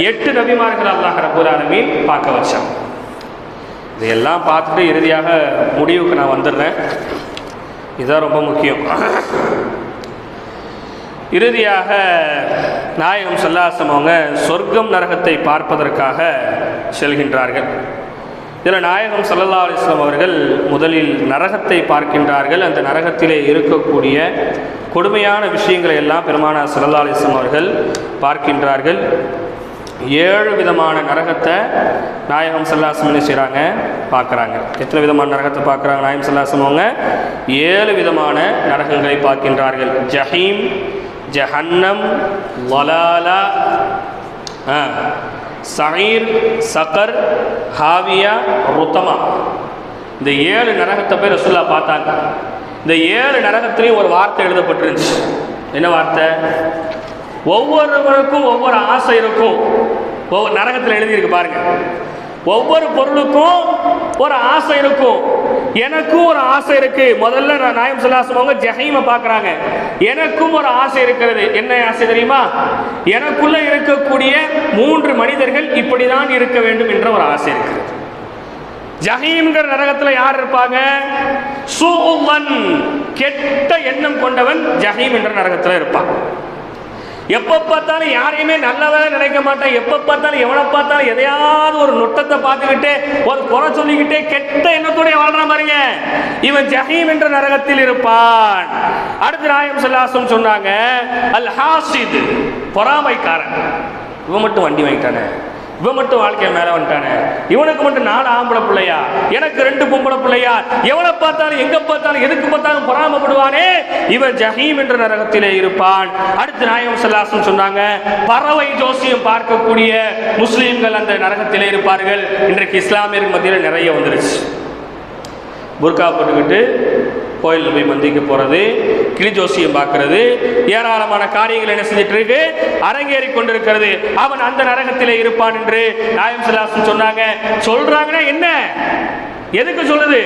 8 நபிமார்கள் அல்லாஹ் ரப்பல் ஆலமீன் பார்க்க வச்சான். இதையெல்லாம் பார்த்துட்டு இறுதியாக முடிவுக்கு நான் வந்துடுறேன். இதுதான் ரொம்ப முக்கியம். இறுதியாக நாயகம் ஸல்லல்லாஹு அலைஹி வஸல்லம் அவங்க சொர்க்கம் நரகத்தை பார்ப்பதற்காக செல்கின்றார்கள். இதில் நாயகம் ஸல்லல்லாஹு அலைஹி வஸல்லம் அவர்கள் முதலில் நரகத்தை பார்க்கின்றார்கள். அந்த நரகத்திலே இருக்கக்கூடிய கொடுமையான விஷயங்களை எல்லாம் பெருமானார் ஸல்லல்லாஹு அலைஹி வஸல்லம் அவர்கள் பார்க்கின்றார்கள். 7 விதமான நரகத்தை நாயகம் ஸல்லல்லாஹு அலைஹி வஸல்லம் செய்கிறாங்க, பார்க்குறாங்க. எத்தனை விதமான நரகத்தை பார்க்குறாங்க நாயகம் ஸல்லல்லாஹு அலைஹி வஸல்லம் அவங்க? 7 விதமான நரகங்களை பார்க்கின்றார்கள். ஜஹீம், ஜஹன்னம், லலாலா, சஈர், சகர், ஹாவியா, ருத்தமா. இந்த 7 நரகத்தை போய் ரசூலுல்லாஹ் பார்த்தாங்க. இந்த 7 நரகத்திலையும் ஒரு வார்த்தை எழுதப்பட்டிருந்துச்சு. என்ன வார்த்தை? ஒவ்வொருவருக்கும் ஒவ்வொரு ஆசை இருக்கும். ஒவ்வொரு நரகத்தில் எழுதியிருக்கு பாருங்க. ஒவ்வொரு பொருளுக்கும் ஒரு ஆசை இருக்கும். எனக்கும் ஒரு ஆசை இருக்கு. முதல்ல நாயகம் ஸல்லல்லாஹு அலைஹி வஸல்லம் ஜஹீமை பார்க்குறாங்க. எனக்கும் ஒரு ஆசை இருக்கிறது. என்ன ஆசை தெரியுமா? எனக்குள்ள இருக்கக்கூடிய 3 மனிதர்கள் இப்படிதான் இருக்க வேண்டும் என்ற ஒரு ஆசை இருக்கிறது. ஜஹீம்ங்கிற நரகத்தில் யார் இருப்பாங்க? சூஉன், கெட்ட எண்ணம் கொண்டவன் ஜஹீம் என்ற நரகத்தில் இருப்பான். எப்போ பார்த்தாலும் யாரையுமே நல்லதாக நினைக்க மாட்டான். எப்போ பார்த்தாலும் எவனை பார்த்தாலும் எதையாவது ஒரு நுட்டத்தை பார்த்துக்கிட்டே ஒரு குறை சொல்லிக்கிட்டே கெட்ட எண்ணத்தோடைய வாழ்றான் பாருங்க. இவன் ஜஹீம் என்ற நரகத்தில் இருப்பான். அடுத்து நாயகம் ஸல்லல்லாஹு அலைஹி வஸல்லம் சொன்னாங்க, அல் ஹாசித், பொறாமைக்காரன். இவன் மட்டும் வண்டி வாங்கிட்டானே, இவன் மட்டும் வாழ்க்கையை மேலே வந்துட்டானே, இவனுக்கு மட்டும் 4 ஆம்பளை பிள்ளையா, எனக்கு 2 பொம்பளை பிள்ளையா, எவனை பார்த்தாலும் எங்க பார்த்தாலும் எதுக்கு பார்த்தாலும் பொறாமப்படுவானே, இவன் ஜஹீம் என்ற நரகத்திலே இருப்பான். அடுத்து நாயகம் ஸல்லல்லாஹு அலைஹி வஸல்லம் சொன்னாங்க, பறவை ஜோசியம் பார்க்கக்கூடிய முஸ்லீம்கள் அந்த நரகத்திலே இருப்பார்கள். இன்றைக்கு இஸ்லாமியர்கள் மத்தியில் நிறைய வந்துருச்சு. புர்கா போட்டுக்கிட்டு கோயிலில் போய் மந்திக்க போகிறது, கிளி ஜோசியம் பார்க்கறது, ஏராளமான காரியங்கள் என்ன செஞ்சிட்டு இருக்கு, அரங்கேறி கொண்டிருக்கிறது. அவன் அந்த நரகத்திலே இருப்பான் என்று நாயகம் ஸல்லல்லாஹு அலைஹி வஸல்லம் சொன்னாங்க. சொல்றாங்கன்னா என்ன? எதுக்கு சொல்லுது?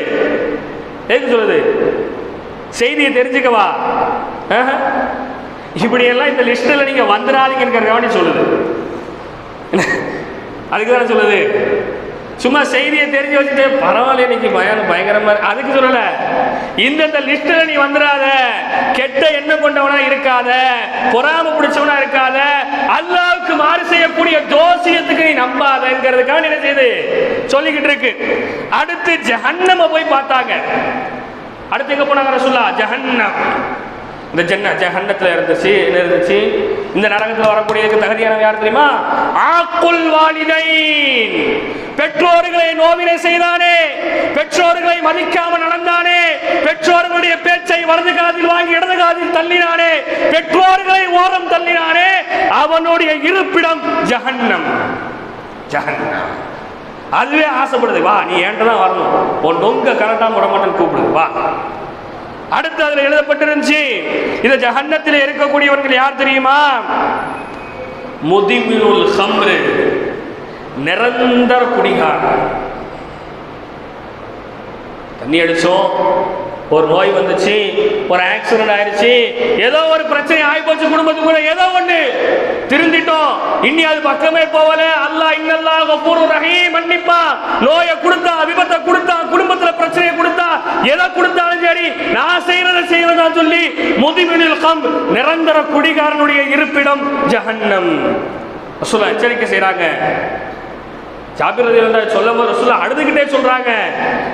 எதுக்கு சொல்லுது? செய்தியை தெரிஞ்சுக்கவா? இப்படியெல்லாம் இந்த லிஸ்ட்டில் நீங்கள் வந்துடாதீங்கன்னு சொல்லுது. அதுக்கு தானே சொல்லுது. சும்மா செய்தியை தெரிஞ்சு வச்சுட்டு பரவாயில்ல இன்னைக்கு பயங்கரமா அதுக்கு சொல்லல. இந்த லிஸ்ட்ல நீ வந்துடாத, கெட்ட எண்ணம் கொண்டவனா இருக்காத, பொறாம பிடிச்சவனா இருக்காத, அல்லாஹ்வுக்கு மாறு செய்யக்கூடிய ஜோசியத்துக்கு நீ நம்பாதங்கிறதுக்காக என்ன செய்யுது சொல்லிக்கிட்டு இருக்கு. அடுத்து ஜஹன்னம போய் பார்த்தாங்க. அடுத்து எங்க போனாங்க ரசூலுல்லாஹ்? ஜஹன்னம். இந்த ஜஹன்னத்தில் இருந்துச்சு. என்ன இருந்துச்சு? இந்த நரகத்தில் வரக்கூடியதுக்கு தகுதியான யார் தெரியுமா? ஆக்குல் வாலிதைன், பெற்றோர்களை நோவினை செய்தானே, பெற்றோர்களை மதிக்காம நடந்தானே, பெற்றோர்களுடைய பேச்சை வலது காதில் வாங்கி இடது காதில் தள்ளினானே, பெற்றோர்களை ஓரம் தள்ளினானே, அவனுடைய இருப்பிடம் ஜஹன்னம். ஜஹன்னம். அதுவே ஆசைப்படுது, வா நீ ஏன்ட்டு தான் வரணும், உன் நொங்க கரெக்டாக விட மாட்டேன்னு கூப்பிடுது, வா. அடுத்து அதில் எழுதப்பட்டிருந்துச்சு, இந்த ஜஹன்னத்தில் இருக்கக்கூடியவர்கள் யார் தெரியுமா? முதிமினுல் ஹம்ரு, நிரந்தர குடிகாரன். தண்ணி அடிச்சோம், ஒரு நோய் வந்துச்சு, ஒரு ஆக்சிடென்ட் ஆயிடுச்சு, ஏதோ ஒரு பிரச்சனை ஆயிப்போச்சு குடும்பத்துக்குள்ள, ஏதோ ஒண்ணு திருந்திட்டோம், இனி அது பக்கமே போகல. அல்லாஹ் இன்னல்லாஹ் கஃபூருர் ரஹீம், மன்னிப்பா. நோயை கொடுத்தா, விபத்தை கொடுத்தா, குடும்பத்துல பிரச்சனையை கொடுத்தா, எதை கொடுத்தாலும் சரி நான் செய்யறதா சொல்லி முதிமினுல் கம், நிரந்தர குடிகாரனுடைய இருப்பிடம் ஜஹன்னம். ரசூலுல்லாஹ் எச்சரிக்கை செய்றாங்க. ஜாபிர் ரலியல்லாஹு அன்ஹு சொல்லும்போது ரசூலுல்லாஹ் அழுதுகிட்டே சொல்றாங்க,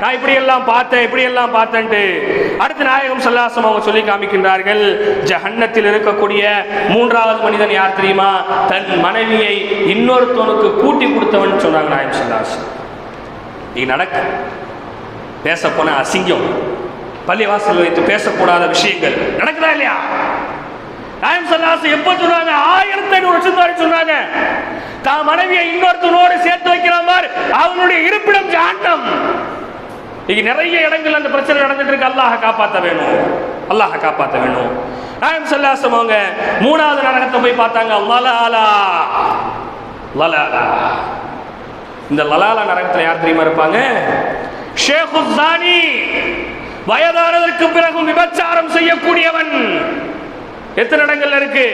நான் இப்படி எல்லாம் பார்த்தேன்ட்டு. அடுத்து நாயகம் ஸல்லல்லாஹு அலைஹி வஸல்லம் அவங்க சொல்லி காமிக்கின்றார்கள், ஜஹன்னத்தில் இருக்கக்கூடிய 3வது மனிதன் யார் தெரியுமா? தன் மனைவியை இன்னொருத்தவனுக்கு கூட்டி கொடுத்தவன் சொன்னாங்க நாயகம் ஸல்லல்லாஹு அலைஹி வஸல்லம். இது நடக்க பேச போன அசிங்கம், பள்ளிவாசல் வைத்து பேசக்கூடாத விஷயங்கள் நடக்குதா இல்லையா? நாயகம் ஸல்லல்லாஹு அலைஹி வஸல்லம் எப்போ சொன்னாங்க? 1500 வருஷம் சொன்னாங்க. தான் மனைவியை இன்னொருத்தனோடு சேர்த்து வைக்கிறான் பார், அவனுடைய இருப்பிடம் ஜஹன்னம். இங்க நிறைய இடங்கள் அந்த பிரச்சனை நடந்துட்டு இருக்கு. அல்லாஹ் காப்பாற்ற வேணும், அல்லாஹ் காப்பாற்ற வேணும். நாயகம் ஸல்லல்லாஹு அலைஹி வஸல்லம் 3வது நரகத்தை போய் பார்த்தாங்க, லலாலா. லலாலா, இந்த லலாலா நரகத்தில் யார் தெரியுமா இருப்பாங்க? ஷேகுஸ் ஸானி, வயதானதற்கு பிறகும் விபச்சாரம் செய்யக்கூடியவன். எத்தனை இடங்கள்ல இருக்கு?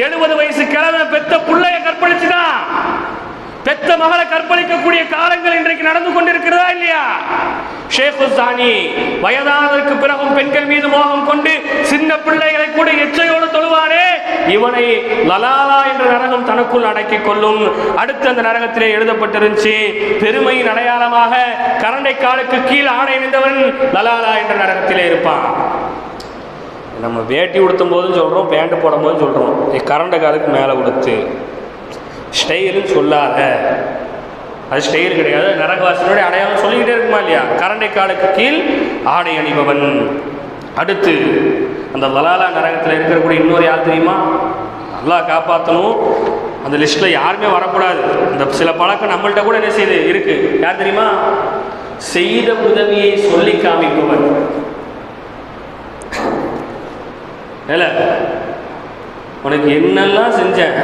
70 வயசு கிழமை பெத்த புள்ளைய கற்பழிச்சுதான், பெத்த மகளை கற்பழிக்கக்கூடிய காலங்கள் இன்றைக்கு நடந்து கொண்டிருக்கிறதா இல்லையா? ஷேகுஸ் ஸானி, வயதானதற்கு பிறகும் பெண்கள் மீது மோகம் கொண்டு சின்ன பிள்ளைகளை கூட எச்சையோடு தொழுவானே, இவனை லலாலா என்ற நரகம் தனக்குள் அடக்கிக் கொள்ளும். அடுத்து அந்த நரகத்திலே எழுதப்பட்டிருந்துச்சு, பெருமையின் அடையாளமாக கரண்டை காலுக்கு கீழ் ஆடை அணிந்தவன் லலாலா என்ற நரகத்திலே இருப்பான். நம்ம வேட்டி உடுத்தும் போதும் சொல்கிறோம், பேண்ட் போடும் போதும் சொல்கிறோம், கரண்டை காலுக்கு மேலே உடுத்து. ஸ்டைலுன்னு சொல்லாத, அது ஸ்டைல் கிடையாது. நரகவாசனுடைய அடையாளம் சொல்லிக்கிட்டே இருக்குமா இல்லையா? கரண்டை காலுக்கு கீழ் ஆடை அணிபவன். அடுத்து அந்த லலாலா நரகத்தில் இருக்கக்கூடிய இன்னொரு யார் தெரியுமா? அல்லாஹ் காப்பாற்றணும், அந்த லிஸ்ட்டில் யாருமே வரக்கூடாது. இந்த சில பழக்கம் நம்மள்கிட்ட கூட என்ன செய்யுது இருக்கு. யார் தெரியுமா? செய்த உதவியை சொல்லி காமிப்பவன். இல்லை, உனக்கு என்னெல்லாம் செஞ்சேன்,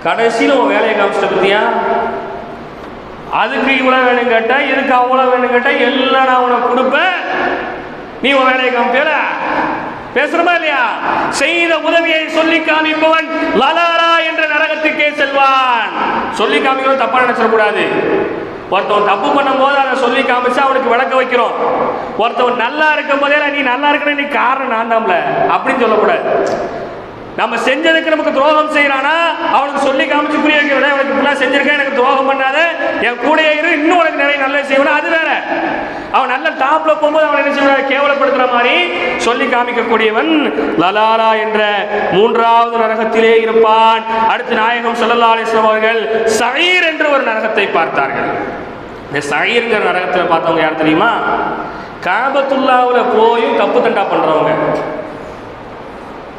கடைசியில் உன் வேலையை காமிச்சிட்ட பத்தியா, அதுக்கு இவ்வளோ வேணும் கேட்டா, இதுக்கு அவ்வளோ வேணும் கேட்டா, எல்லாம் நான் உனக்கு கொடுப்பேன், நீ உன் வேலையை காமிப்பேல. பேசுறமா இல்லையா? செய்த உதவியை சொல்லி காமிப்பவன் லலாலா என்ற நரகத்துக்கே செல்வான். சொல்லி காமிக்கணும் தப்பா நினைச்சிடக்கூடாது. ஒருத்தவன் தப்பு பண்ணும் போது அதை சொல்லி காமிச்சா அவனுக்கு விளக்க வைக்கிறோம். ஒருத்தவன் நல்லா இருக்கும் போதே நீ நல்லா இருக்கணும், நீ காரணம் நான் தான்ல அப்படின்னு சொல்லக்கூடாது. நம்ம செஞ்சதுக்கு நமக்கு துரோகம் செய்யறானா அவனுக்கு சொல்லி காமிச்சு புரிய வைக்கிறத, அவனுக்கு இப்படிலாம் செஞ்சிருக்கேன், எனக்கு துரோகம் பண்ணாத, என் கூட இரு, இன்னும் உனக்கு நிறைய நல்லது செய்வானா, அது வேற. அவன் நல்ல டாப்ல போகும்போது அவன் என்ன செய்வான், கேவலப்படுத்துற மாதிரி சொல்லி காமிக்கக்கூடியவன் லலாலா என்ற மூன்றாவது நரகத்திலே இருப்பான். அடுத்து நாயகம் ஸல்லல்லாஹு அலைஹி வஸல்லம் அவர்கள் சயீர் என்ற ஒரு நரகத்தை பார்த்தார்கள். இந்த சயீர்ங்கிற நரகத்தில் பார்த்தவங்க யார் தெரியுமா? காபத்துல்லாவில் போயும் தப்பு தண்டா பண்றவங்க.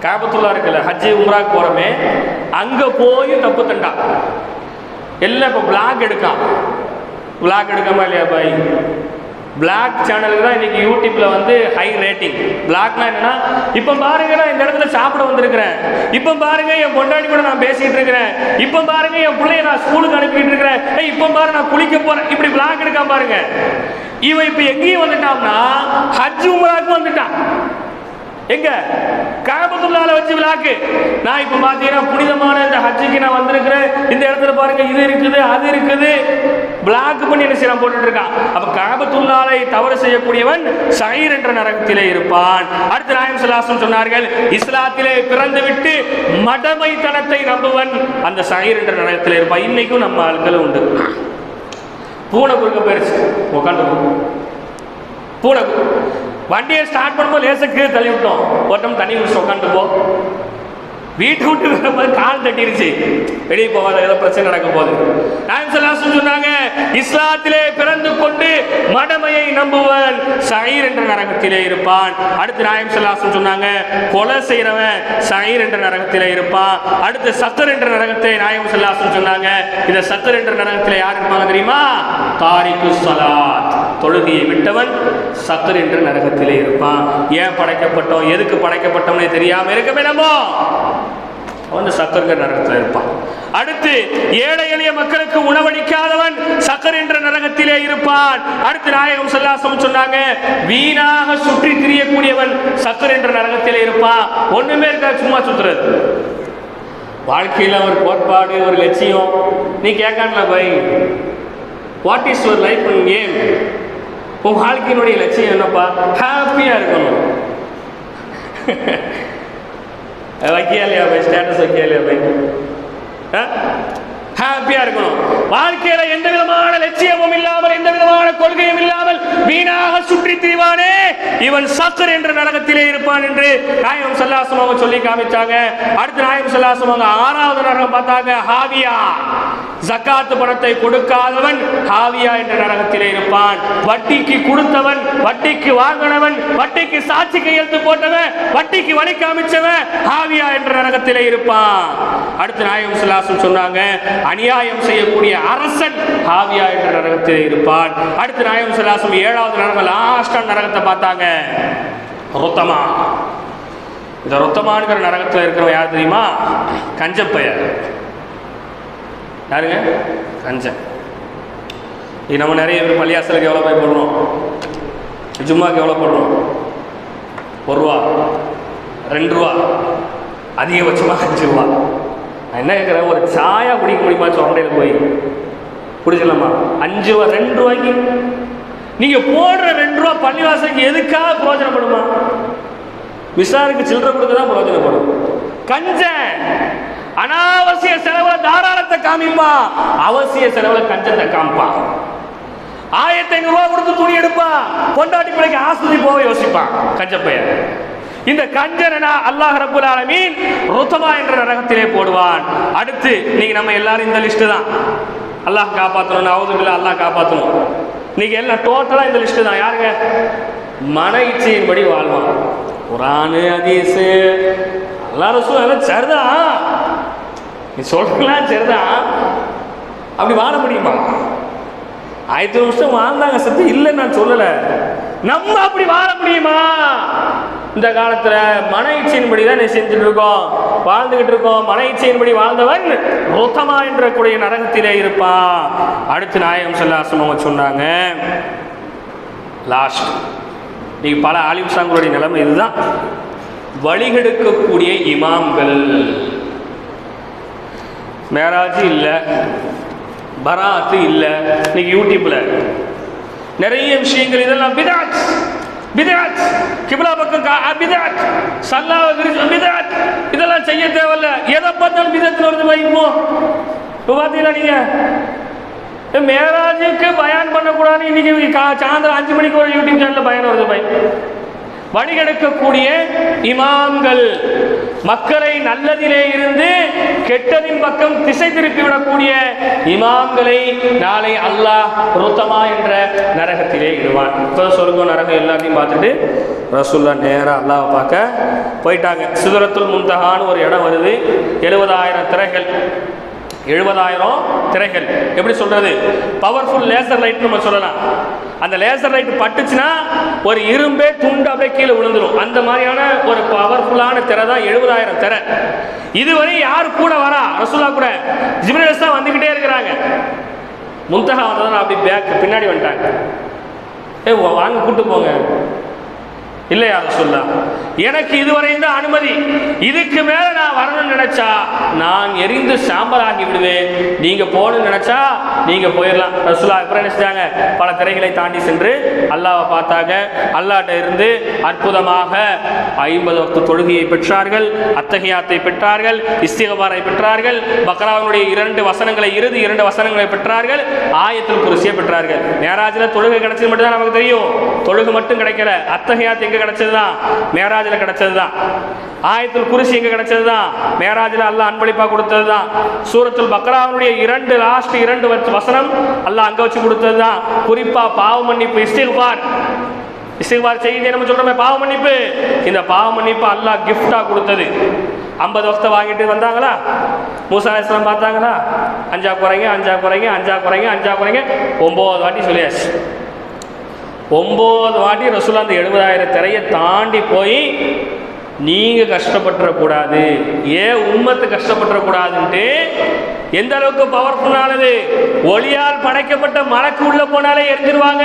காபத்துல்லா இருக்குல்ல, ஹஜ்ஜி உம்ராக்கு போறமே, அங்க போய் தப்பு தண்டா எல்லாம். இப்போ பிளாக் எடுக்காம இல்லையா பாய்? பிளாக் சேனலுக்கு தான் இன்னைக்கு யூடியூப்ல வந்து ஹை ரேட்டிங். பிளாக்னா என்னன்னா, இப்போ பாருங்க நான் இந்த இடத்துல சாப்பிட வந்திருக்கிறேன், இப்போ பாருங்க என் பொண்டாடி கூட நான் பேசிட்டு இருக்கிறேன், இப்போ பாருங்க என் பிள்ளைய நான் ஸ்கூலுக்கு அனுப்பிட்டு இருக்கிறேன், இப்போ பாரு நான் குளிக்க போறேன், இப்படி பிளாக் எடுக்காம பாருங்க. இவன் இப்போ எங்கேயும் வந்துட்டான்னா ஹஜ் உம்ராக்கு வந்துட்டான். எங்க? காபத்துல்லாஹ்ல வச்சு விளாக்கு. நான் இப்ப பாத்தீங்கன்னா புனிதமான இந்த ஹஜ்ஜுக்கு நான் வந்திருக்கிறேன், இந்த இடத்துல பாருங்க இது இருக்குது அது இருக்குது, பிளாக் பண்ணி என்ன செய்யலாம் போட்டுட்டு இருக்கான். அப்ப காபத்துல்லாஹ்வை தவறு செய்யக்கூடியவன் சயீர் என்ற நரகத்திலே இருப்பான். அடுத்து நாயகம் ஸல்லல்லாஹு அலைஹி வஸல்லம் சொன்னார்கள், இஸ்லாத்திலே பிறந்து விட்டு மடமைத்தனத்தை நம்புவன் அந்த சயீர் என்ற நரகத்திலே இருப்பான். இன்னைக்கும் நம்ம ஆட்கள் உண்டு. பூனை குறுக்க போயிருச்சு, உட்காந்து பூனை வண்டியை ஸ்டார்ட் பண்ணும்போது லேசா கீழே தள்ளி விட்டோம், ஒருத்தம் தண்ணி குடிச்சு உட்காந்து போ. வீட்டை விட்டு வரும்போது கால் தட்டிருச்சு, வெளியே போகாத, ஏதோ பிரச்சனை நடக்க போகுது. நாயகம் ஸல்லல்லாஹு அலைஹி வஸல்லம் சொன்னாங்க, இஸ்லாத்திலே பிறந்து கொண்டு மடமையை நம்புவன் சயீர் என்ற நரகத்திலே இருப்பான். அடுத்து நாயகம் ஸல்லல்லாஹு அலைஹி வஸல்லம் சொன்னாங்க, கொலை செய்யறவன் சயீர் என்ற நரகத்திலே இருப்பான். அடுத்து சக்கர் என்ற நரகத்தை நாயகம் ஸல்லல்லாஹு அலைஹி வஸல்லம் சொன்னாங்க. இந்த சக்கர் என்ற நரகத்திலே யார் இருப்பாங்க தெரியுமா? தாரிக்கு ஸலாத், தொழுகையை விட்டவன் சக்கர் என்ற நரகத்திலே இருப்பான். ஏன் படைக்கப்பட்டோம், எதுக்கு படைக்கப்பட்டோம்னே தெரியாம இருக்கவே நம்ம வந்து சக்கர் நரகத்தில் இருப்பான். அடுத்து ஏழை எளிய மக்களுக்கு உணவளிக்காதவன் சக்கர் என்ற நரகத்திலே இருப்பான். அடுத்து நாயகம் ஸல்லல்லாஹு அலைஹி வஸல்லம் சொன்னாங்க, வீணாக சுற்றி திரியக்கூடியவன் சக்கர் என்ற நரகத்திலே இருப்பான். ஒண்ணுமே இருக்கா, சும்மா சுத்துறது. வாழ்க்கையில் ஒரு கோட்பாடு, ஒரு லட்சியம் நீ கேட்கல பாய், what is your life and aim? உன் வாழ்க்கையினுடைய லட்சியம் என்னப்பா? ஹாப்பியா இருக்கணும். வைக்கியா இல்லையா பை? ஸ்டேட்டஸ் வைக்கியா இல்லையா பை? ஹாப்பியா இருக்கணும். வாழ்க்கையில எந்த விதமான லட்சியமும் இல்லாமல், எந்த விதமான கொள்கையும் இல்லாமல் வீணாக சுற்றி திரிவானே, இவன் சக்கர் என்ற நரகத்திலே இருப்பான் என்று நாயகம் ஸல்லல்லாஹு அலைஹி வஸல்லம் சொல்லி காமிச்சாங்க. அடுத்து நாயகம் ஸல்லல்லாஹு அலைஹி வஸல்லம் ஆறாவது நரகம் பார்த்தாங்க, ஹாவியா. ஜகாத் பணத்தை கொடுக்காதவன் ஹாவியா என்ற நரகத்திலே இருப்பான். வட்டிக்கு கொடுத்தவன், வட்டிக்கு வாங்கினவன், வட்டிக்கு சாட்சி கையெழுத்து போட்டவன், வட்டிக்கு வழி காமிச்சவன் ஹாவியா என்ற நரகத்திலே இருப்பான். அடுத்து நாயகம் ஸல்லல்லாஹு அலைஹி வஸல்லம் சொன்னாங்க, அநியாயம் செய்யக்கூடிய அரசன் ஹாவியா என்ற நரகத்திலே இருப்பான். அடுத்து நாயகம் ஸல்லல்லாஹு அலைஹி வஸல்லம் ஏழாவது நரகம், லாஸ்டான நரகத்தை பார்த்தாங்க, ருத்தமா. இந்த ருத்தமான்கிற நரகத்தில் இருக்கிறவன் யார் தெரியுமா? கஞ்சப்பையர். யாருங்க? கஞ்சன். இது நம்ம நிறைய பேர் பள்ளியாசலுக்கு எவ்வளோ போய் போடுறோம், ஜும்மாக்கு எவ்வளோ போடுறோம்? ₹1, ₹2, அதிகபட்சமாக ₹5. நான் என்ன கேட்குறேன், ஒரு சாயா குடிக்க முடியுமா? சொண்டையில் போய் குடிச்சலாமா? ₹5, ₹2 நீங்கள் போடுற ₹2 பள்ளிவாசலுக்கு எதுக்காக பிரயோஜனப்படுமா? மிஸ்ஸாருக்கு சில்லறை கொடுக்க தான் பிரயோஜனப்படும். கஞ்சன் அனாவசிய செலவுல தாராளத்தை காமிப்பா, அவசிய செலவுல கஞ்சத்தை காமிப்பா. 1500 ரூபாய் கொடுத்து துணி எடுப்பா, பொண்டாட்டி பிள்ளைக்கு ஆஸ்பத்திரி போக யோசிப்பான் கஞ்சப்பையன். இந்த கஞ்சனா அல்லாஹ் ரப்பல் ஆலமீன் ருத்தமா என்ற நரகத்திலே போடுவான். அடுத்து நீங்க நம்ம எல்லாரும் இந்த லிஸ்ட் தான். அல்லாஹ் காப்பாற்றணும், அவுதுபில்லா, அல்லாஹ் காப்பாற்றணும். நீங்க எல்லாம் டோட்டலா இந்த லிஸ்ட் தான். யாருங்க? மன இச்சையின்படி வாழ்வான். குர்ஆன் ஹதீஸ் அல்லாஹ் ரசூல் எல்லாம் சரிதான், நீ சொல்றலாம் சரிதான். அப்படி வாழ முடியுமா? 1000 வருஷம் வாழ்ந்தாங்க சத்து இல்லை, நான் சொல்லல. நம்ம அப்படி வாழ முடியுமா? இந்த காலத்துல மன இச்சையின்படி தான் செஞ்சுட்டு இருக்கோம், வாழ்ந்துகிட்டு இருக்கோம். மன இச்சையின்படி வாழ்ந்தவன் ருத்தமா என்ற கூடிய நரகத்திலே இருப்பான். அடுத்து நாயகம் ஸல்லல்லாஹு அலைஹி வஸல்லம் சொன்னாங்க, லாஸ்ட் நீங்க பல ஆலிம் சாங்களுடைய நிலைமை இதுதான். வழிகெடுக்கக்கூடிய இமாம்கள். மேராஜ் இல்லை, பராத்து இல்லை. இன்னைக்கு யூடியூப்ல நிறைய விஷயங்கள், இதெல்லாம் பிதாத் பிதாத், கிப்லா பக்கம் பிதாத், சல்லா பிதாத், இதெல்லாம் செய்ய தேவையில்ல. எதை பார்த்தாலும் பிதாத்துல வருது பை. இப்போ பார்த்தீங்களா நீங்க மேராஜுக்கு பயான் பண்ணக்கூடாது. இன்னைக்கு சாயந்தரம் 5 மணிக்கு ஒரு யூடியூப் சேனல்ல பயான் வருது பை. வழிகெடுக்கக்கூடிய இமாம்கள், மக்களை நல்லதிலே இருந்து கெட்டதின் பக்கம் திசை திருப்பி விடக்கூடிய இமாம்களை நாளை அல்லாஹ் ருத்தமா என்ற நரகத்திலே இடுவான். இப்போ சொர்க்கம் நரகம் எல்லாத்தையும் பார்த்துட்டு ரசூலுல்லாஹ் நேரா அல்லாஹ்வை பார்க்க போயிட்டாங்க. சிதறத்துல் முன்தஹான்னு ஒரு இடம் வருது. 70,000 திரைகள், 70,000 திரைகள். எப்படி சொல்றது? பவர்ஃபுல் லேசர் லைட் நம்ம சொல்லலாம். அந்த லேசர் லைட் பட்டுச்சுன்னா ஒரு இரும்பே துண்டு அப்படியே கீழே விழுந்துடும். அந்த மாதிரியான ஒரு பவர்ஃபுல்லான திரை தான் 70,000 திரை. இதுவரை யார் கூட வரா? ரசூலுல்லாஹ் கூட ஜிப்ரீல் தான் வந்துகிட்டே இருக்கிறாங்க. முன்தஹா வந்ததான் அப்படி பேக் பின்னாடி வந்துட்டாங்க. வாங்க கூட்டு போங்க. இல்லையா ரசூலுல்லாஹ், எனக்கு இதுவரை தான் அனுமதி, இதுக்கு மேல நான் வரணும்னு நினைச்சா நான் எரிந்து சாம்பல் ஆகி விடுவேன், நீங்க போகணும்னு நினைச்சா நீங்க போயிடலாம். ரசூலுல்லாஹ் அப்புறம் நினைச்சாங்க, பல திரைகளை தாண்டி சென்று அல்லாஹ்வை பார்த்தாங்க. அல்லாஹ்ட்ட இருந்து அற்புதமாக 50 வக்து தொழுகையை பெற்றார்கள், அத்தஹியாத்தை பெற்றார்கள், இஸ்திக்பாரை பெற்றார்கள், பக்ராவுடைய 2 வசனங்களை, இறுதி 2 வசனங்களை பெற்றார்கள், ஆயத்துல் குர்சியை பெற்றார்கள். மேராஜில் தொழுகை கிடைச்சது மட்டும் தான் நமக்கு தெரியும். தொழுகை மட்டும் கிடைக்கல, அத்தஹியாத் எங்க கிடைச்சதுதான்? மேராஜில் கிடைச்சதுதான். ஆயத்துல் குர்சி எங்க கிடைச்சதுதான்? மேராஜில் அல்லாஹ் அன்பளிப்பா கொடுத்ததுதான். சூரத்துல் பக்ராவுடைய 2 லாஸ்ட் 2 வசனம் அல்லாஹ் அங்க வச்சு கொடுத்ததுதான். குறிப்பா பாவ மன்னிப்பு, இஸ்திக்பார் செய்தி நம்ம சொல்றோமே பாவ மன்னிப்பு, இந்த பாவ மன்னிப்பு அல்லாஹ் கிஃப்டா கொடுத்தது. 50 வக்தை வாங்கிட்டு வந்தாங்களா? மூசா அலைஹிஸ்ஸலாம் பார்த்தாங்களா? 5 குறைங்க 5 குறைங்க 5 குறைங்க 5 குறைங்க 9 வாட்டி சொல்லியாச்சு. 9 வாட்டி ரசூலுல்லாஹ் அந்த 70,000 திரையை தாண்டி போய் நீங்க கஷ்டப்பட்டுறக்கூடாது, ஏன் உம்மத்து கஷ்டப்பட்டுறக்கூடாதுன்ட்டு எந்த அளவுக்கு பவர்ஃபுல்லானது. ஒளியால் படைக்கப்பட்ட மலைக்கு உள்ள போனாலே எரிஞ்சிருவாங்க.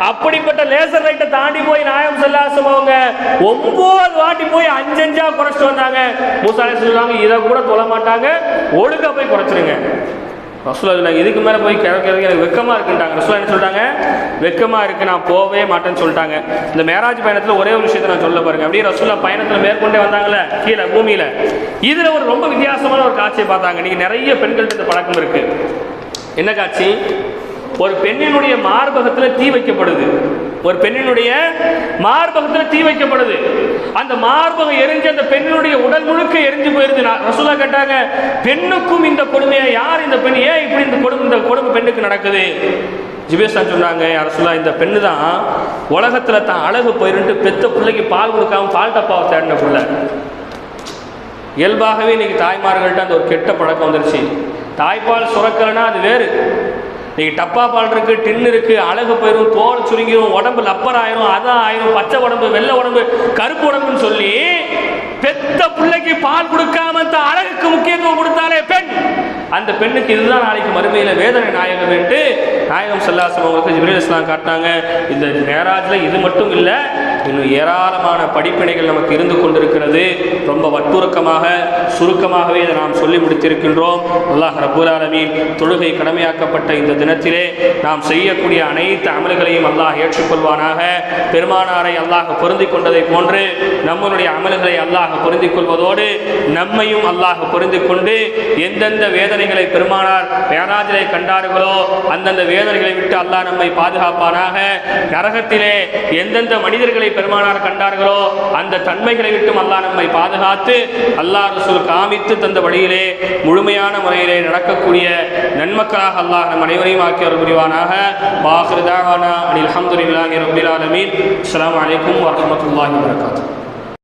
அப்படிப்பட்ட லேசர் லைட்டை தாண்டி போய் நாயகம் ஸல்லல்லாஹு அலைஹி வஸல்லம் 9 வாட்டி போய் 5 குறைச்சிட்டு வந்தாங்க. மூசா அலைஹிஸ்ஸலாம் சொல்லுவாங்க, இதை கூட தொழ மாட்டாங்க, ஒழுங்கா போய் குறைச்சிருங்க. ரசூலுல்லாஹ் இதுக்கு மேலே போய் எனக்கு வெக்கமாக இருக்குன்ட்டாங்க. ரசூலுல்லாஹ் என்ன சொல்லிட்டாங்க? வெக்கமாக இருக்குது, நான் போகவே மாட்டேன்னு சொல்லிட்டாங்க. இந்த மேராஜ் பயணத்தில் ஒரே ஒரு விஷயத்தை நான் சொல்ல பாருங்க. அப்படியே ரசூலுல்லாஹ் பயணத்தில் மேற்கொண்டே வந்தாங்களே கீழே பூமியில், இதில் ஒரு ரொம்ப வித்தியாசமான ஒரு காட்சியை பார்த்தாங்க. நீங்கள் நிறைய பெண்கள்கிட்ட இந்த பழக்கம் இருக்குது. என்ன காட்சி? ஒரு பெண்ணினுடைய மார்பகத்தில் தீ வைக்கப்படுது. ஒரு பெண்ணினுடைய மார்பகத்தில் தீ வைக்கப்படுது. அந்த மார்பகம் எரிஞ்சு அந்த பெண்ணினுடைய உடல் முழுக்க எரிஞ்சு போயிருது. ரசூலுல்லாஹ் கேட்டாங்க, பெண்ணுக்கும் இந்த கொடுமையை, யார் இந்த பெண், ஏன் இப்படி இந்த கொடுமை பெண்ணுக்கு நடக்குது? ஜிபீர் சொன்னாங்க, ரசூலுல்லாஹ் இந்த பெண்ணு தான் உலகத்தில் தான் அழகு போயிருந்து பெத்த பிள்ளைக்கு பால் கொடுக்காம பால் டப்பாவை தேடின பிள்ளை. இயல்பாகவே இன்னைக்கு தாய்மார்கள்ட்ட அந்த ஒரு கெட்ட பழக்கம் வந்துருச்சு. தாய்ப்பால் சுரக்கலைன்னா அது வேறு. இன்னைக்கு டப்பா பால் இருக்கு, டின்னு இருக்கு, அழகு போயிடும், தோல் சுருங்கிடும், உடம்பு லப்பர் ஆயிரும், அதான் ஆயிரும், பச்சை உடம்பு, வெள்ளை உடம்பு, கருப்பு உடம்புன்னு சொல்லி பெத்த பிள்ளைக்கு பால் கொடுக்காம அழகுக்கு முக்கியத்துவம் கொடுத்தாலே பெண், அந்த பெண்ணுக்கு இதுதான் நாளைக்கு மறுமையில வேதனை நாயகம் என்று நாயகம் ஸல்லல்லாஹு அலைஹி வஸல்லம் ஜிப்ரீல் அலைஹிஸ்ஸலாம் காட்டினாங்க. இந்த மேராஜ்ல இது மட்டும் இல்லை, இன்னும் ஏராளமான படிப்பினைகள் நமக்கு இருந்து கொண்டிருக்கிறது. ரொம்ப வட்டுருக்கமாக சுருக்கமாகவே இதை நாம் சொல்லி முடித்திருக்கின்றோம். அல்லாஹ் ரப்பல் ஆலமீன் தொழுகை கடமையாக்கப்பட்ட இந்த தினத்திலே நாம் செய்யக்கூடிய அனைத்து அமல்களையும் அல்லாஹ் ஏற்றுக்கொள்வானாக. பெருமானாரை அல்லாஹ் பொருந்திக் கொண்டதை போன்று நம்மளுடைய அமல்களை அல்லாஹ் பொருந்திக் கொள்வதோடு நம்மையும் அல்லாஹ் பொருந்திக் கொண்டு எந்தெந்த வேதனைகளை பெருமானார் மேராஜிலே கண்டார்களோ அந்தந்த வேதனைகளை விட்டு அல்லாஹ் நம்மை பாதுகாப்பானாக. நரகத்திலே எந்தெந்த மனிதர்களை பெருமானார் கண்டார்களோ அந்த தன்மைகளை விட்டும் அல்லாஹ் நம்மை பாதுகாத்து அல்லாஹ் ரசூல் காமித்து தந்த வழியிலே முழுமையான முறையிலே நடக்கக்கூடிய நன்மக்களாக அல்லாஹ் நம் அனைவரையும் ஆக்கியவர் புரிவானாக. வாஹிரு தாவானா அனில் ஹம்துலில்லாஹி ரப்பில் ஆலமீன். அஸ்ஸலாமு அலைக்கும் வரஹ்மத்துல்லாஹி வபரகாத்துஹு.